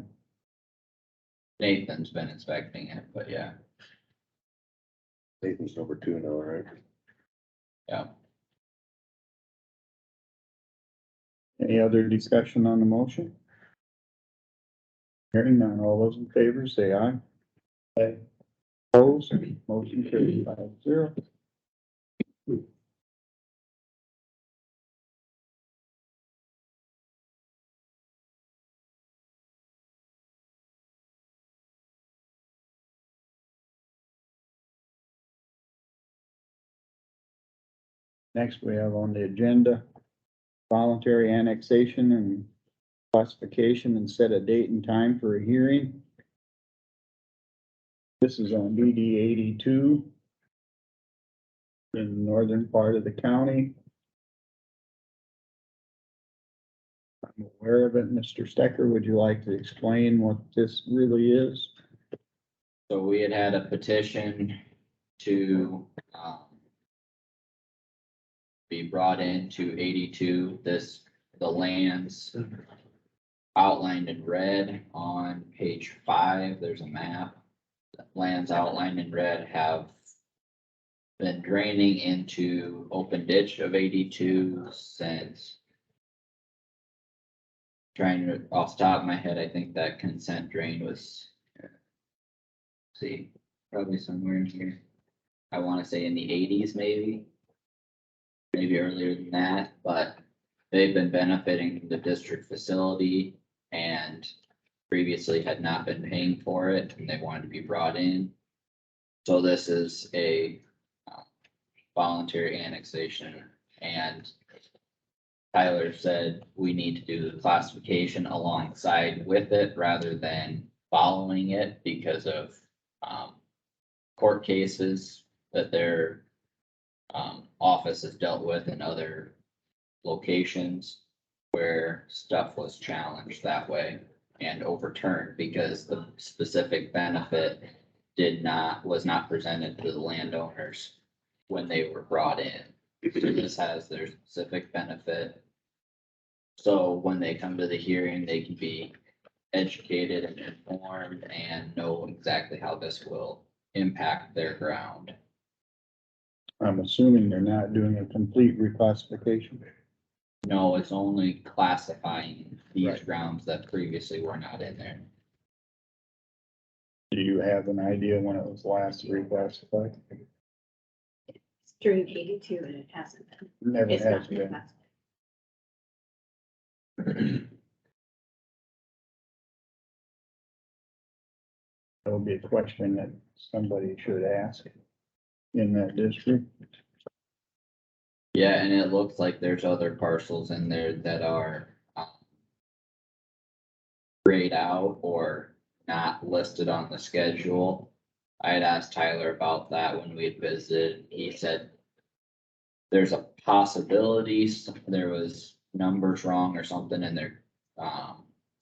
Nathan's been inspecting it, but yeah, Nathan's number 2 now, right? yeah. Any other discussion on the motion? Hearing none, all those in favor say aye. Aye. Opposed, motion carried 5-0. Next, we have on the agenda, voluntary annexation and classification and set a date and time for a hearing. This is on DD 82 in the northern part of the county. I'm aware of it. Mr. Stecker, would you like to explain what this really is? So we had a petition to, be brought into 82, the lands outlined in red on page 5, there's a map. Lands outlined in red have been draining into open ditch of 82 since. Trying to, off the top of my head, I think that consent drain was, see, probably somewhere in here. I wanna say in the 80s maybe. Maybe earlier than that, but they've been benefiting from the district facility and previously had not been paying for it and they wanted to be brought in. So this is a voluntary annexation, and Tyler said we need to do the classification alongside with it rather than following it because of court cases that their office has dealt with in other locations where stuff was challenged that way and overturned because the specific benefit was not presented to the landowners when they were brought in. So this has their specific benefit. So when they come to the hearing, they can be educated and informed and know exactly how this will impact their ground. I'm assuming they're not doing a complete reclassification. No, it's only classifying these Right. grounds that previously were not in there. Do you have an idea when it was last reclassified? It's during 82 and it hasn't been. Never It's has not been been. classified. That'll be a question that somebody should ask in that district. Yeah, and it looks like there's other parcels in there that are grayed out or not listed on the schedule. I had asked Tyler about that when we had visited. He said there's a possibility there was numbers wrong or something and their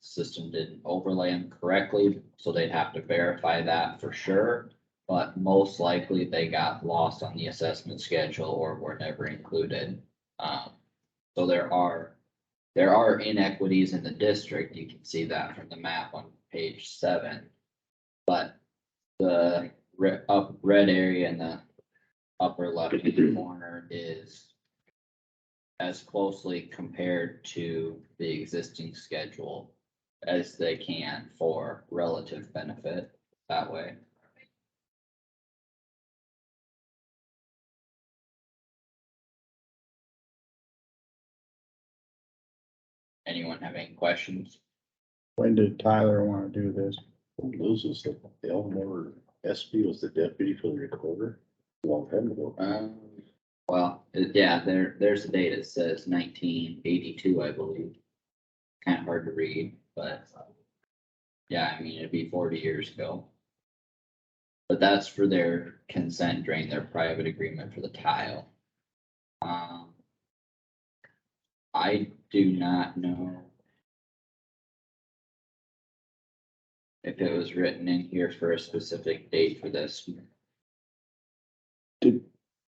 system didn't overlay them correctly, so they'd have to verify that for sure. But most likely they got lost on the assessment schedule or were never included. So there are inequities in the district. You can see that from the map on page 7. But the red area in the upper left hand corner is as closely compared to the existing schedule as they can for relative benefit that way. Anyone have any questions? When did Tyler want to do this? Loses the Elmore SB was the deputy for the recorder a long time ago. Well, yeah, there's the date. It says 1982, I believe. Kind of hard to read, but yeah, I mean, it'd be 40 years ago. But that's for their consent drain, their private agreement for the tile. I do not know if it was written in here for a specific date for this.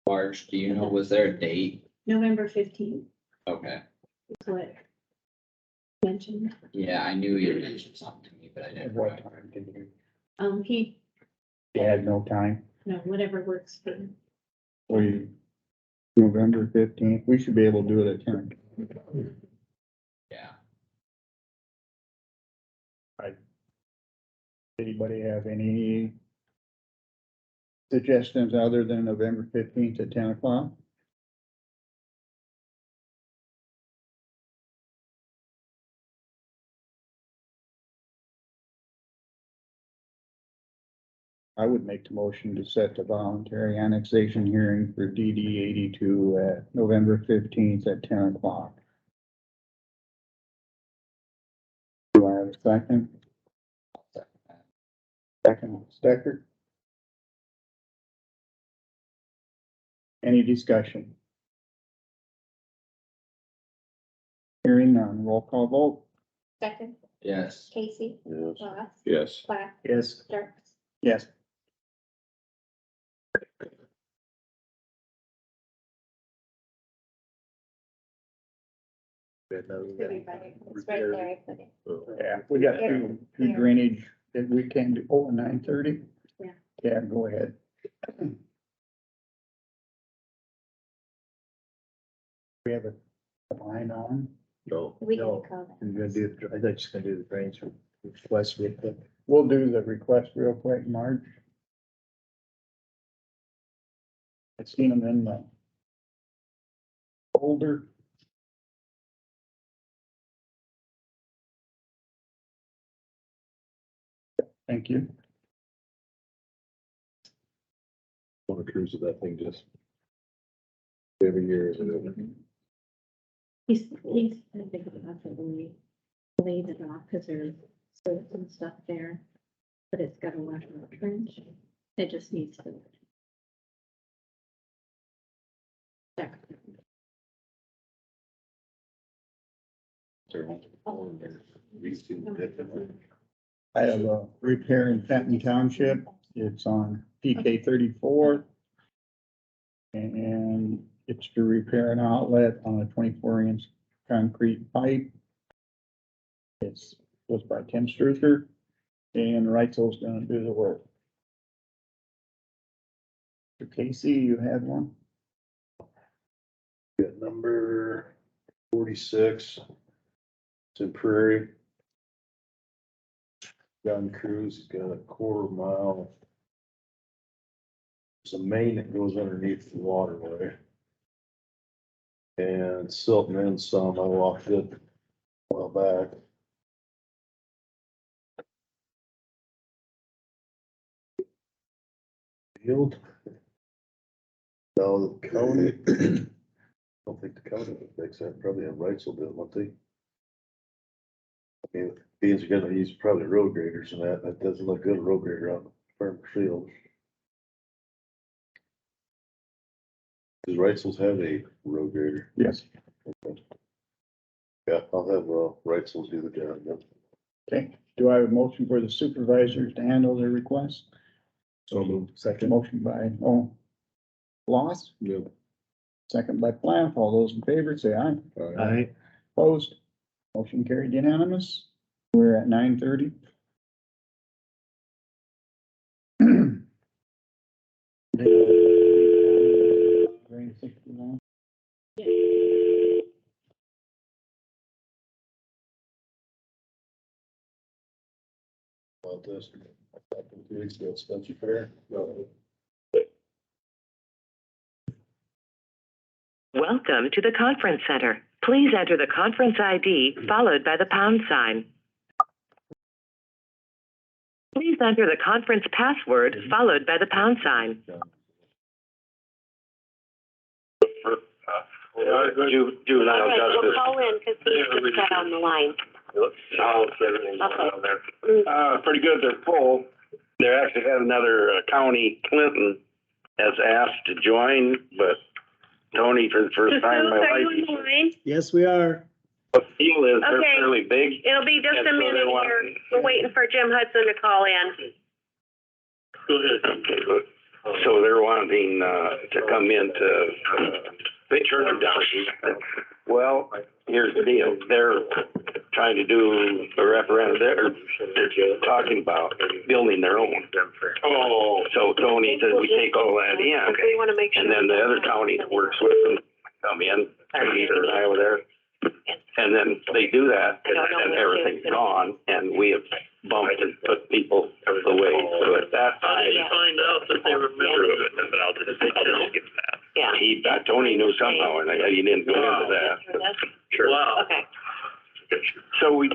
Marge, do you know, was there a date? November 15th Okay, is what mentioned. yeah, I knew you mentioned something to me, but I At didn't. what remember. time did you? He, He had no time. no, whatever works for him. November 15th, we should be able to do it at 10. Yeah, Anybody have any suggestions other than November 15th at 10 o'clock? I would make the motion to set the voluntary annexation hearing for DD 82 at November 15th at 10 o'clock. Do I have a second? Second, Stecker. Any discussion? Hearing none, roll call vote. Stecker, Yes. Casey, Yes. Ross, Yes. Plath, Yes. Jerks. Yes. It's right there, I put it. Yeah, we got two drainage that we can do, 9:30? Yeah. Yeah, go ahead. We have a line on. No. We No, can call I'm that. gonna do, I thought you was gonna do the drainage request real quick. We'll do the request real quick, Marge. I've seen them in the folder. Thank you. On a cruise with that thing just every year, isn't it? He's thinking about it when we laid it off, cause there's silt and stuff there. But it's got a washout trench. It just needs to. I have a repair in Fenton Township. It's on PK 34. And it's to repair an outlet on a 24-inch concrete pipe. It's was by Tim Struther, and Reitzel's gonna do the work. So Casey, you had one? Got number 46. It's in Prairie. John Cruz has got a quarter-mile. There's a main that goes underneath the waterway. And silting in some, I walked it a while back. Field. No, the county. I don't think the county would fix that, probably have rights will do it, won't they? I mean, beans are gonna use probably road graders and that doesn't look good, road grader out in farm field. Does Reitzel's have a road grader? Yes. Okay. Yeah, I'll have, Reitzel's do the job then. Okay, do I have a motion for the supervisors to handle their request? So moved. Second motion by, Loss, Yep. second by Plath. All those in favor, say aye. Aye. Opposed? Motion carried unanimous. We're at 9:30. About this, a couple of weeks ago, Spencer Fair. Welcome to the conference center. Please enter the conference ID followed by the pound sign. Please enter the conference password followed by the pound sign. Juvenile justice. call in because he's just on the line. Pretty good, they're full. They actually had another county, Clinton, has asked to join, but Tony, for the first time in my life. line? Yes, we are. The field is, they're Okay. fairly big. It'll be just And a so they minute want- here. We're waiting for Jim Hudson to call in. Okay, good. So they're wanting, to come in to, they turn them down. Well, here's the deal, they're trying to do a referendum, they're talking about building their own. Oh. So Tony said we take all that in, We want to make sure. and then the other county that works with them come in, Peter and I were there. And then they do that, and everything's gone, and we have bumped and put people away, so at that time. Find out that they remember it, but I'll just get that. Yeah. Tony knew somehow, and he didn't go into that. Sure. Wow. Okay. So we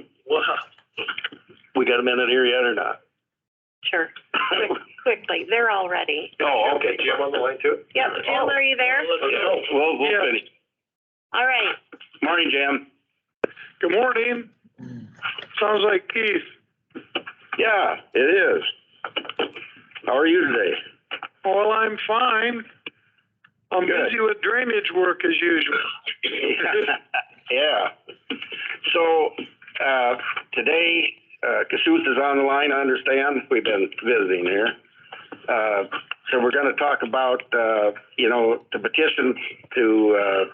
got a minute here yet or not? Sure. Quick, actually. They're all ready. Oh, okay. Jim on the line too? Yep, Jim, are you there? We'll finish. All right. Morning, Jim. Good morning. Sounds like Keith. Yeah, it is. How are you today? Well, I'm fine. I'm Good. busy with drainage work as usual. Yeah. So, today, Kossuth is on the line, I understand. We've been visiting here. So we're gonna talk about, the petition to,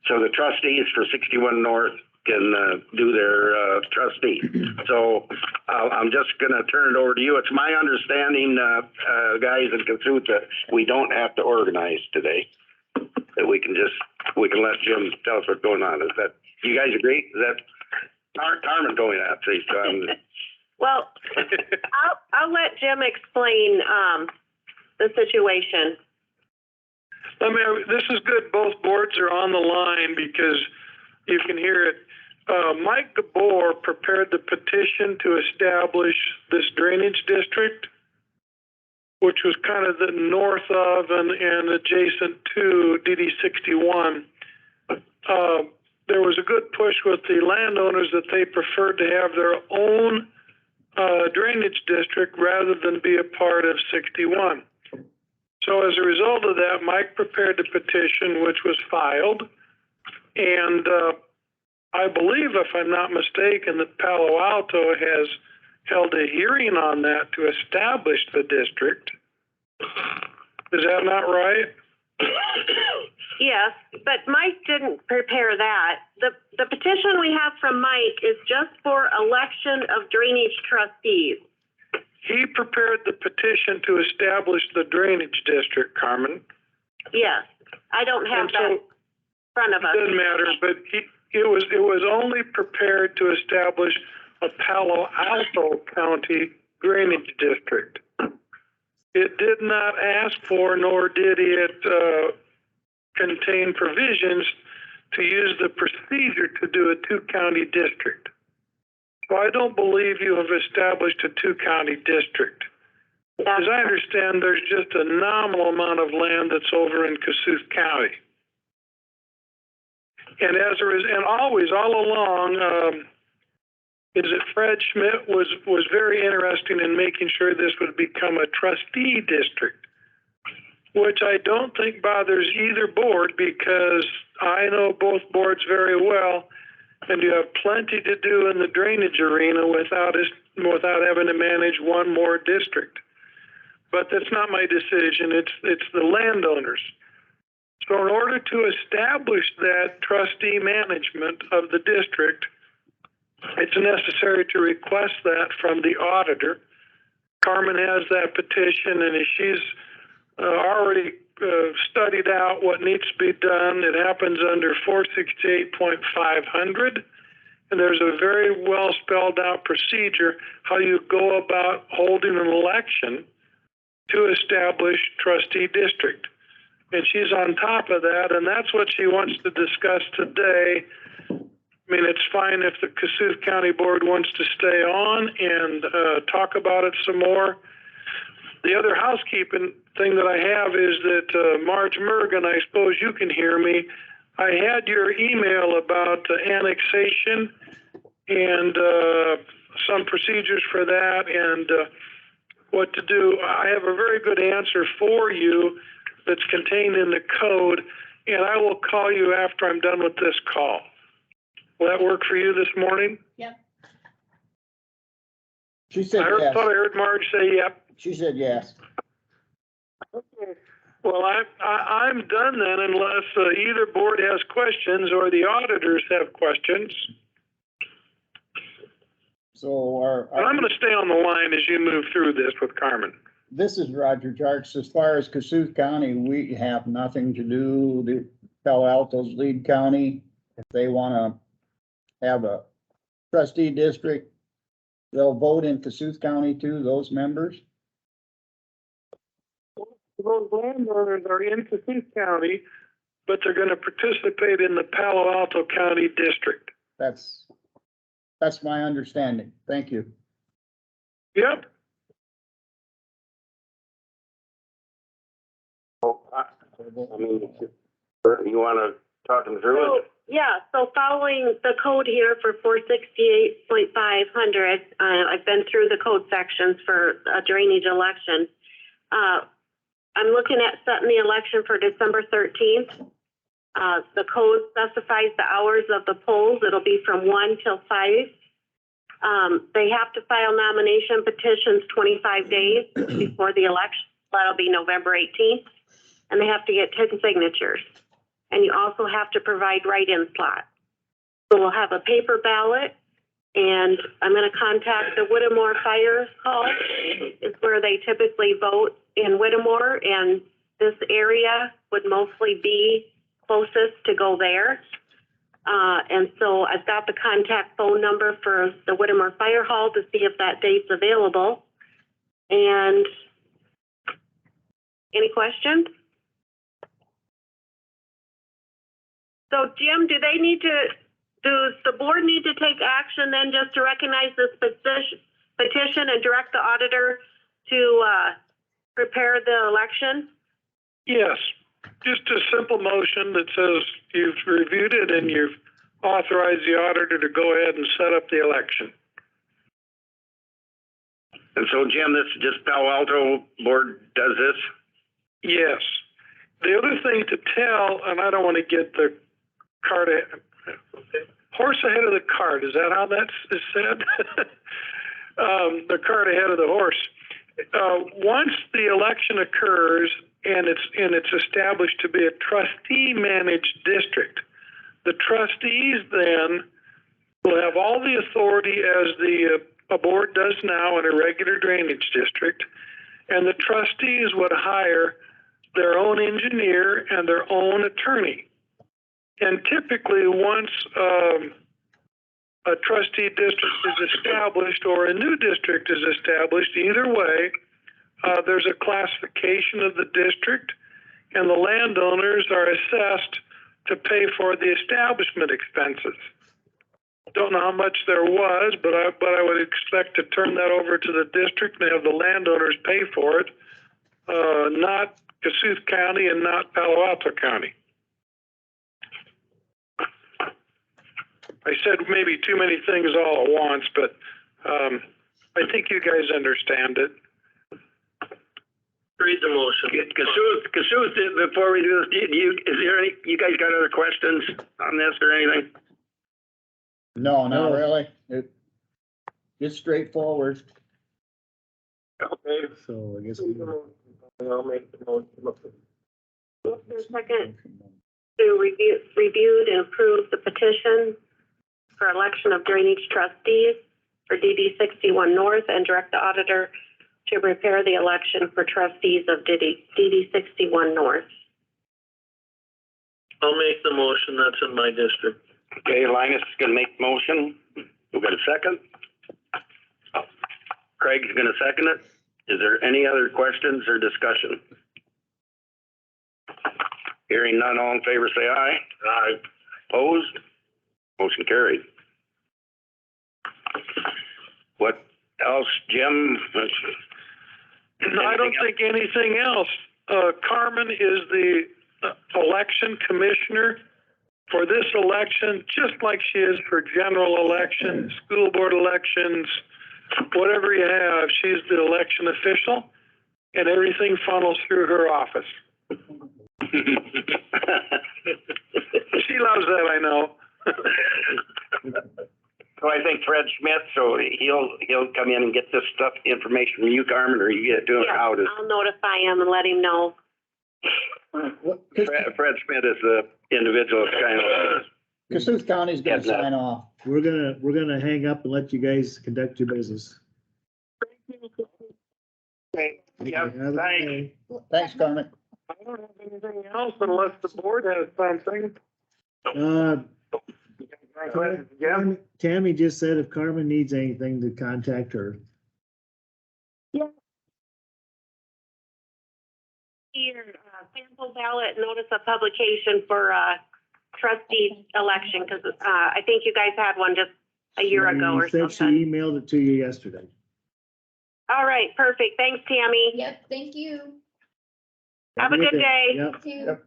so the trustees for 61 North can, do their, trustee. So, I'm just gonna turn it over to you. It's my understanding, guys in Kossuth, that we don't have to organize today. That we can let Jim tell us what's going on. Is that, you guys agree? Is that, Carmen told me that, see, so I'm. Well, I'll let Jim explain, the situation. I mean, this is good. Both boards are on the line because you can hear it. Mike Gabor prepared the petition to establish this drainage district, which was kind of the north of and adjacent to DD 61. There was a good push with the landowners that they preferred to have their own drainage district rather than be a part of 61. So as a result of that, Mike prepared the petition, which was filed. And I believe, if I'm not mistaken, that Palo Alto has held a hearing on that to establish the district. Is that not right? Yes, but Mike didn't prepare that. The petition we have from Mike is just for election of drainage trustees. He prepared the petition to establish the drainage district, Carmen. Yes, I don't have that in front of us. It doesn't matter, but it was only prepared to establish a Palo Alto County drainage district. It did not ask for, nor did it contain provisions to use the procedure to do a two-county district. So I don't believe you have established a two-county district. As I understand, there's just a nominal amount of land that's over in Kossuth County. And always, all along, is that Fred Schmidt was very interested in making sure this would become a trustee district, which I don't think bothers either board because I know both boards very well, and you have plenty to do in the drainage arena without having to manage one more district. But that's not my decision. It's the landowners. So in order to establish that trustee management of the district, it's necessary to request that from the auditor. Carmen has that petition, and she's already studied out what needs to be done. It happens under 468.500, and there's a very well spelled out procedure how you go about holding an election to establish trustee district. And she's on top of that, and that's what she wants to discuss today. I mean, it's fine if the Kossuth County Board wants to stay on and talk about it some more. The other housekeeping thing that I have is that Marge Mergen, I suppose you can hear me. I had your email about annexation and some procedures for that and what to do. I have a very good answer for you that's contained in the code, and I will call you after I'm done with this call. Will that work for you this morning? Yep. She said yes. I thought I heard Marge say yep. She said yes. Okay. Well, I'm done then unless either board has questions or the auditors have questions. So And I'm going to stay on the line as you move through this with Carmen. this is Roger Jarks. As far as Kossuth County, we have nothing to do. The Palo Alto's lead county. If they want to have a trustee district, they'll vote in Kossuth County too, those members. Those landowners are in Kossuth County, but they're going to participate in the Palo Alto County district. That's my understanding. Thank you. Yep. I mean, you wanna talk them through So, it? yeah, so following the code here for 468.500, I've been through the code sections for a drainage election. I'm looking at setting the election for December 13th. The code specifies the hours of the polls. It'll be from 1 till 5. They have to file nomination petitions 25 days before the election. That'll be November 18th. And they have to get 10 signatures. And you also have to provide write-in slots. So we'll have a paper ballot, and I'm gonna contact the Whittemore Fire Hall. It's where they typically vote in Whittemore, and this area would mostly be closest to go there. And so I've got the contact phone number for the Whittemore Fire Hall to see if that date's available. And any questions? So Jim, does the board need to take action then just to recognize this petition and direct the auditor to prepare the election? Yes, just a simple motion that says you've reviewed it and you've authorized the auditor to go ahead and set up the election. And so Jim, this is just Palo Alto board does this? Yes. The other thing to tell, and I don't want to get the horse ahead of the cart. Is that how that is said? The cart ahead of the horse. Once the election occurs and it's established to be a trustee managed district, the trustees then will have all the authority as a board does now in a regular drainage district, and the trustees would hire their own engineer and their own attorney. And typically, once a trustee district is established or a new district is established, either way, there's a classification of the district, and the landowners are assessed to pay for the establishment expenses. Don't know how much there was, but I would expect to turn that over to the district and have the landowners pay for it, not Kossuth County and not Palo Alto County. I said maybe too many things all at once, but I think you guys understand it. Read the motion. Kossuth, before we do this, you guys got other questions on this or anything? No, not really. It's straightforward. Okay. So I guess I'll make the motion. Second, to reviewed and approve the petition for election of drainage trustees for DD 61 North and direct the auditor to prepare the election for trustees of DD 61 North. I'll make the motion. That's in my district. Okay, Linus is gonna make the motion. We'll get a second. Craig's gonna second it. Is there any other questions or discussion? Hearing none, all in favor say aye. Aye. Opposed? Motion carried. What else, Jim? I don't think anything else. Carmen is the election commissioner for this election, just like she is for general elections, school board elections, whatever you have. She's the election official, and everything funnels through her office. She loves that, I know. So I think Fred Schmidt, so he'll come in and get this stuff, information from you, Carmen, or you get it to him. Yeah, How does I'll notify him and let him know. Fred Schmidt is the individual that's kind of. Kossuth County's gonna sign off. we're gonna hang up and let you guys conduct your business. Okay. Yeah, Have a good thanks. day. Thanks, Carmen. I don't have anything else unless the board has something. Tammy just said if Carmen needs anything to contact her. Here, sample ballot notice of publication for trustee election, because I think you guys had one just a year ago or She said something. she emailed it to you yesterday. All right, perfect. Thanks, Tammy. Yep, thank you. Have a good day. Yep. Two. Yep.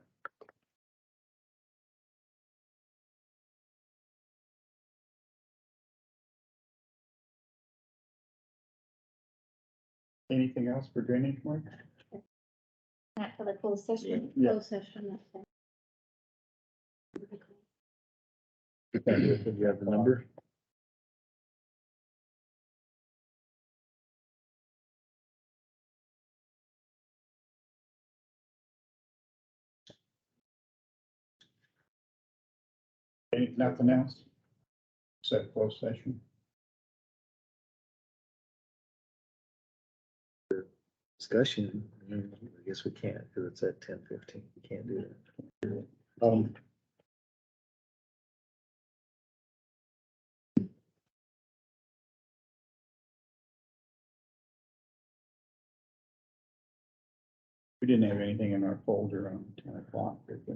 Anything else for drainage, Mark? Not for the closed session. Yeah. Closed session, that's it. Do you have the number? Nothing else? Except closed session? Discussion, I guess we can't, because it's at 10:15, we can't do that. We didn't have anything in our folder on 10 o'clock. did we?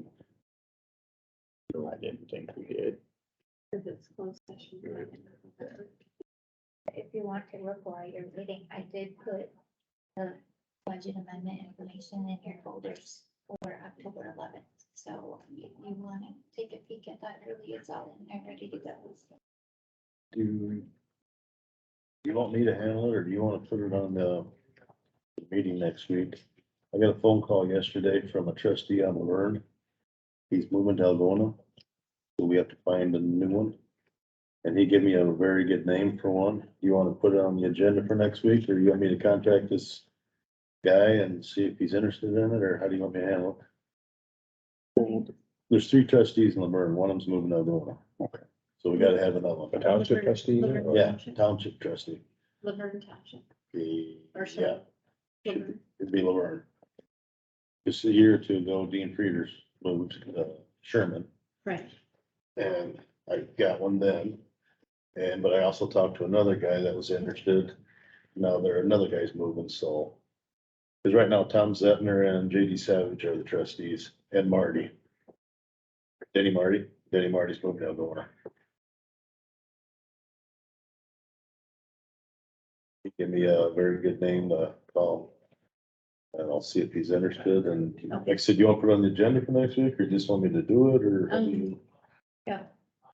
No, I didn't think we did. Because it's closed session. If you want to look while you're waiting, I did put the budget amendment information in your folders for October 11th. So if you want to take a peek at that early, it's all in there, ready to go. Do you want me to handle it, or do you wanna put it on the meeting next week? I got a phone call yesterday from a trustee on Laverne. He's moving to Algona, so we have to find a new one. And he gave me a very good name for one. Do you wanna put it on the agenda for next week, or you want me to contact this guy and see if he's interested in it, or how do you want me to handle it? There's 3 trustees in Laverne, one of them's moving to Algona. Okay. So we gotta have another A one. township trustee? Laverne Yeah, Township. township trustee. Laverne Township. Yeah, Or sorry. Laverne. it'd be Laverne. Just a year or two ago, Dean Frieders moved to Sherman, Right. and I got one then. But I also talked to another guy that was interested. Now another guy's moving, so. Cause right now Tom Zetner and JD Savage are the trustees, and Marty. Denny Marty's moving to Algona. He gave me a very good name to call. And I'll see if he's interested, and like I said, you want to put it on the agenda for next week, or just want me to do it, or? how do you- Yeah,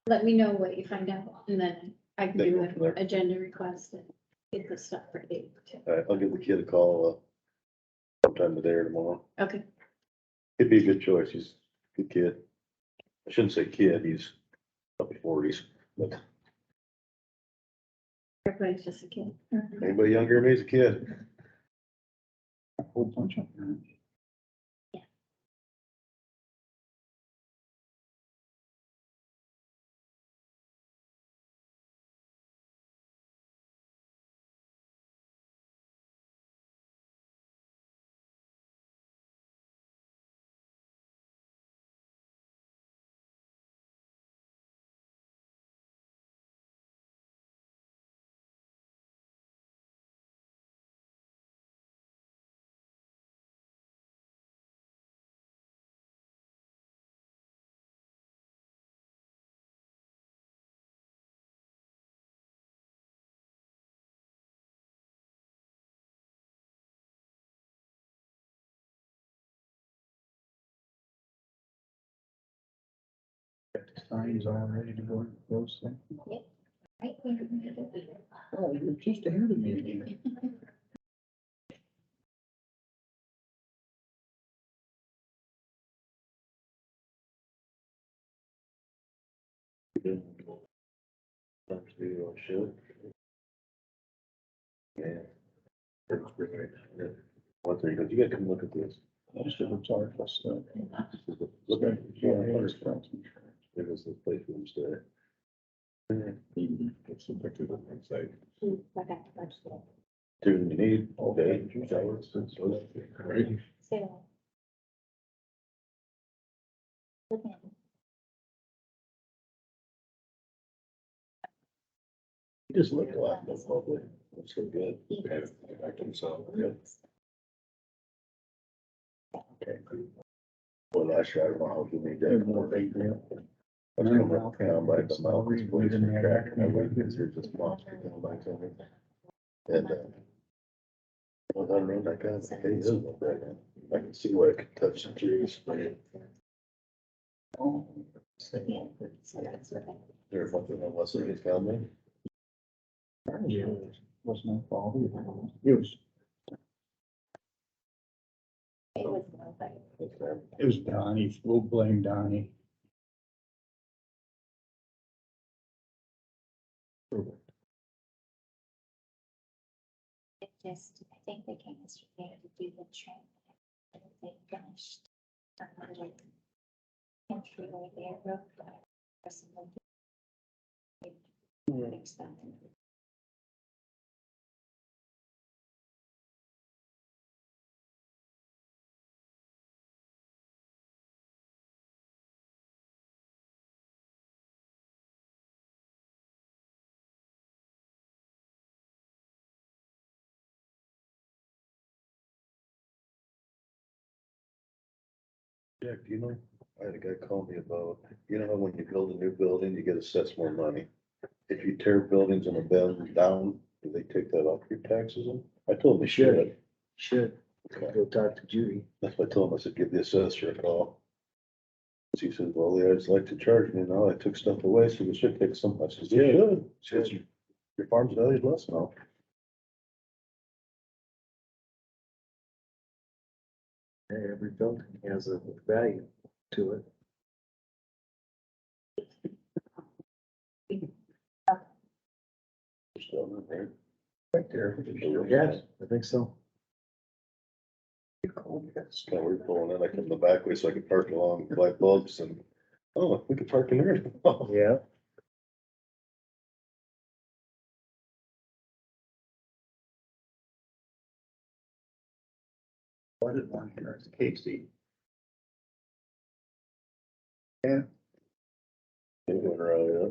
let me know what you find out, and then I can Then do go from there. an agenda request and get the stuff ready. All right, I'll give the kid a call, sometime today or tomorrow. Okay, He'd be a good choice. He's a good kid. I shouldn't say kid, he's probably 40s, but everybody's just a kid. anybody younger than me is a kid. A whole bunch of them. Signs all ready to go in close then. Right here. Oh, you're just ahead of me again. Yeah. One thing, you gotta come look at this. Most of it's article stuff. Look at it. Yeah, it's from- It was the place we used to. It's a picture of the website. Student you need, okay. Right. So. Looking. He just looked a lot more lovely. Looks so good. I think so. Okay. Well, last year, I don't know how he made that. More big deal. I was coming up town by the mountains, place in the track, and I went, because there's just monster going by to me. And, well, I don't know, that guy, hey, he doesn't look right now. I can see where I could touch some trees, but Oh, So that's what there's nothing unless it gets down there. was my fault either. It was, it was, like, it was Donnie. We'll blame Donnie. it just, I think they came yesterday to do the train. They finished. Entryway there, real quick. Fix that. Yeah, do you know, I had a guy call me about, you know, how when you build a new building, you get assessed more money. If you tear buildings in a building down, do they take that off your taxes? I told him they should. Should, go talk to Judy. That's what I told him. I said, give the assessor a call. She said, well, they always like to charge me now. I took stuff away, so they should take some. I said, yeah, should. Your farm's valued less now. Every building has a value to it. Still not there. Right there. Yeah, I think so. It's kind of weird pulling in. I come the back way so I could park along light bulbs and, oh, we could park in there. Yeah. What is one here? It's Casey. Yeah, They went around, yeah.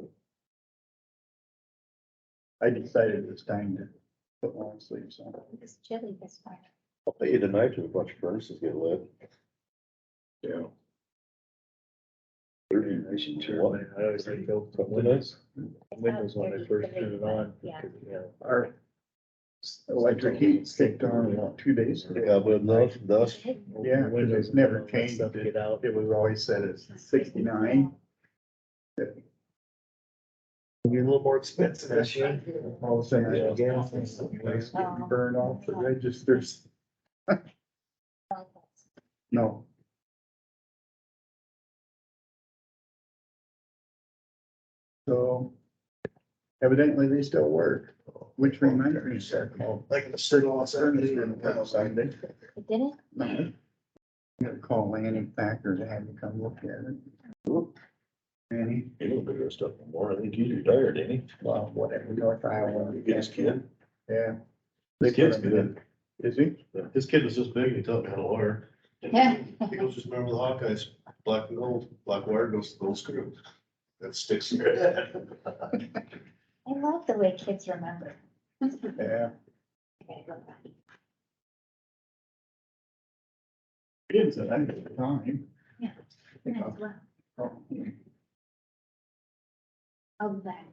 I decided it's time to put long sleeves on. It's chilly this morning. I'll pay you tonight to a bunch of furnaces get lit. Yeah. I should turn my, I always like to open windows when I first turn it on. Yeah. Because, you know, Our electric heat kicked on about 2 days ago. Yeah, but dust. Yeah, windows because it's and never all that changed. stuff get out. It was always set at 69. You're a little more expensive this year. All of a sudden, Yeah. gas burned off the registers. No. So evidently they still work, which reminded me, like the circle of furnace didn't come Sunday. It didn't? No. I'm gonna call Lanny Packer to have him come look at it. Lanny, He will do stuff more. I think he's retired, ain't he? well, whatever, North Iowa. Get his kid. Yeah. His kid's good. Is he? His kid was this big, he taught me how to wire. Yeah. He goes, just remember the Hawkeyes, black and gold, black wire goes to gold screw. That sticks in your head. I love the way kids remember. Yeah. I gotta go back. Kids at that time. Yeah. Might as well. I'll be back.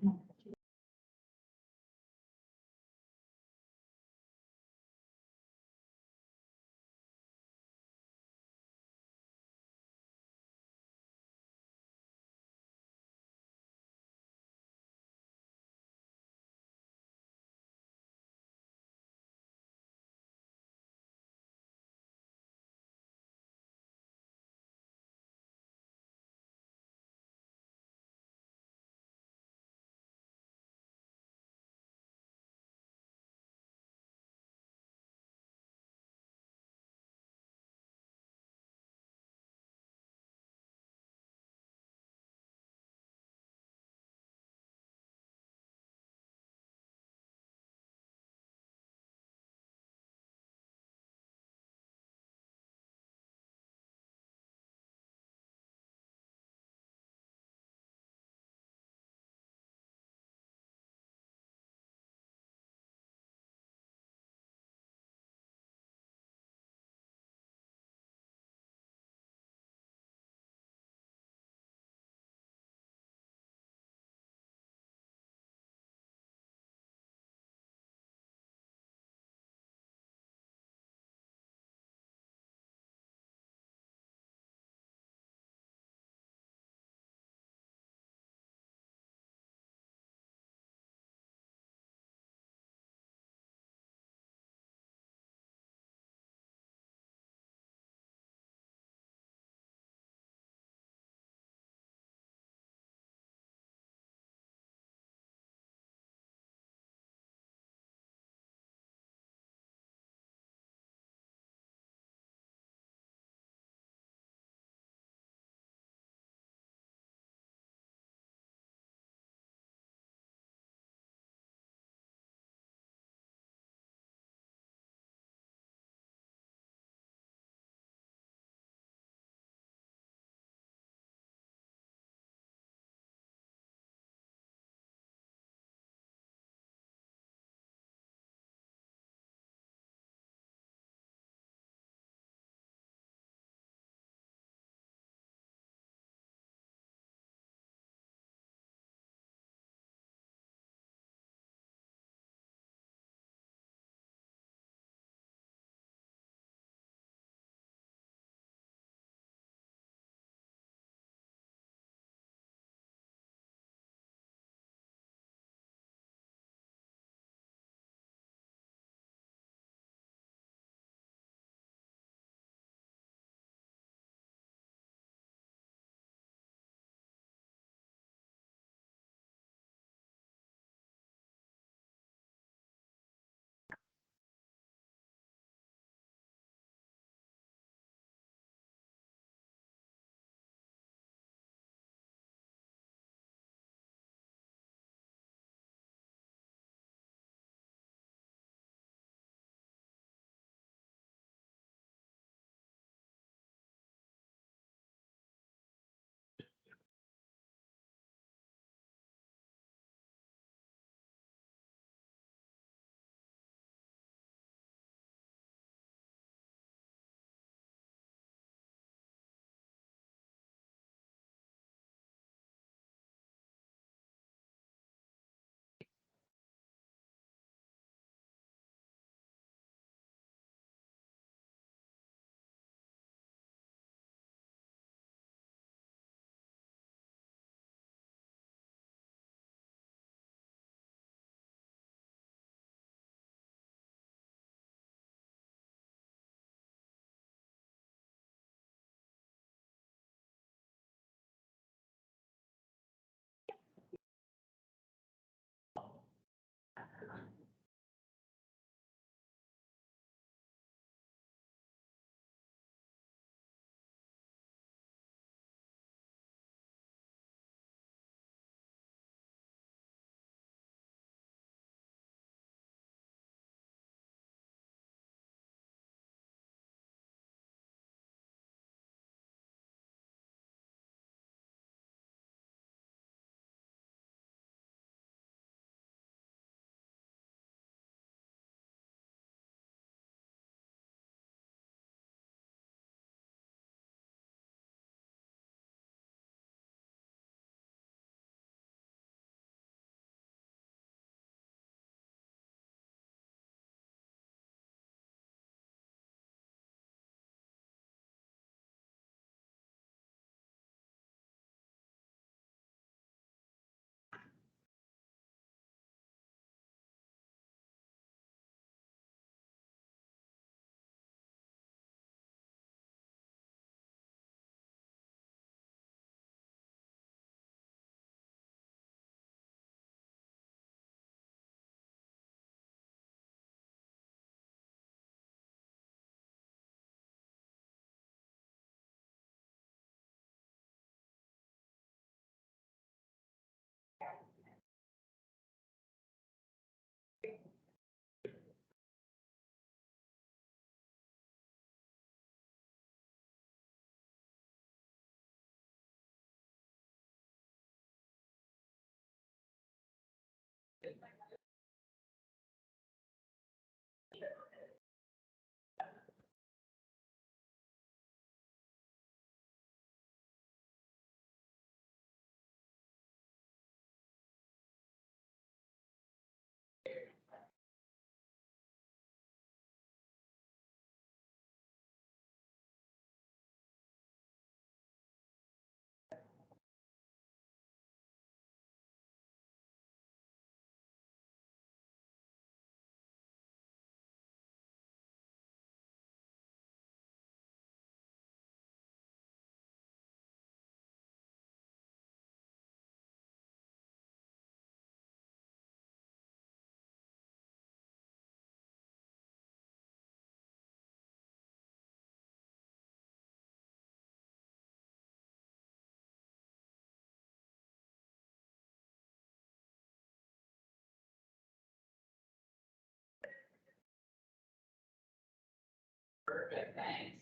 thanks.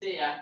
See ya.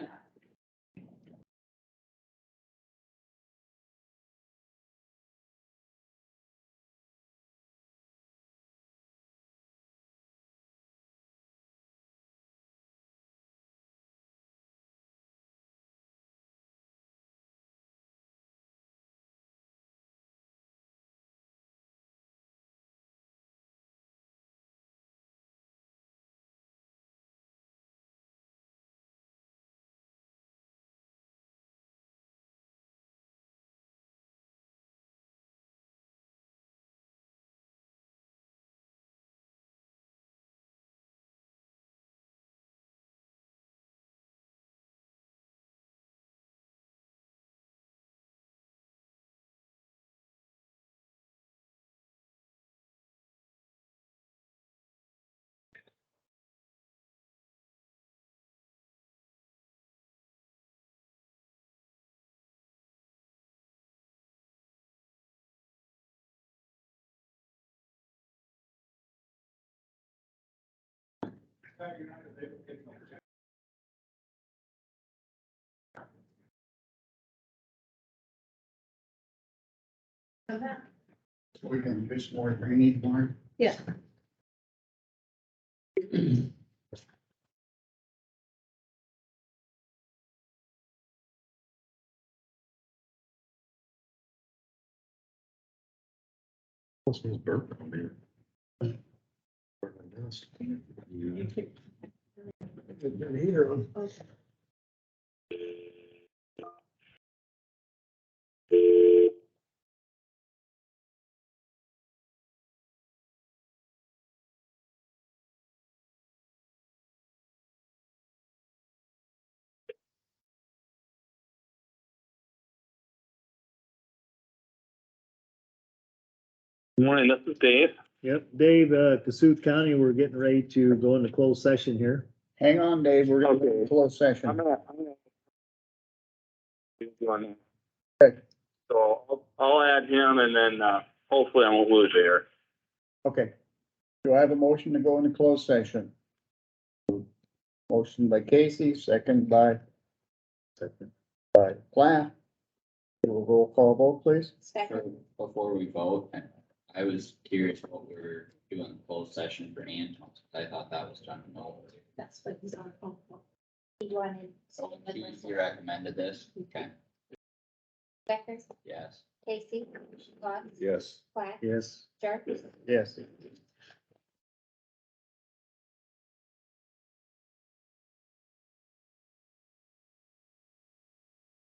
We can do some more drainage, Mark. Yeah. What's this burp on there? Heater on. Morning, this is Dave. Yep, Dave, Kossuth County, we're getting ready to go into closed session here. Hang on, Dave, we're gonna Okay. close session. I'm gonna. Okay. Okay. So I'll add him and then, hopefully I won't lose you here. Okay. Do I have a motion to go into closed session? Motion by Casey, second by Plath. Do a roll call vote, please. Second. Before we vote, I was curious what we were doing in closed session for Anton's, I thought that was done. No. That's what he's on phone for. He wanted. So you recommended this? Okay, Becker, yes. Casey, Watts, Yes. Platt, Yes. Jarvis. Yes.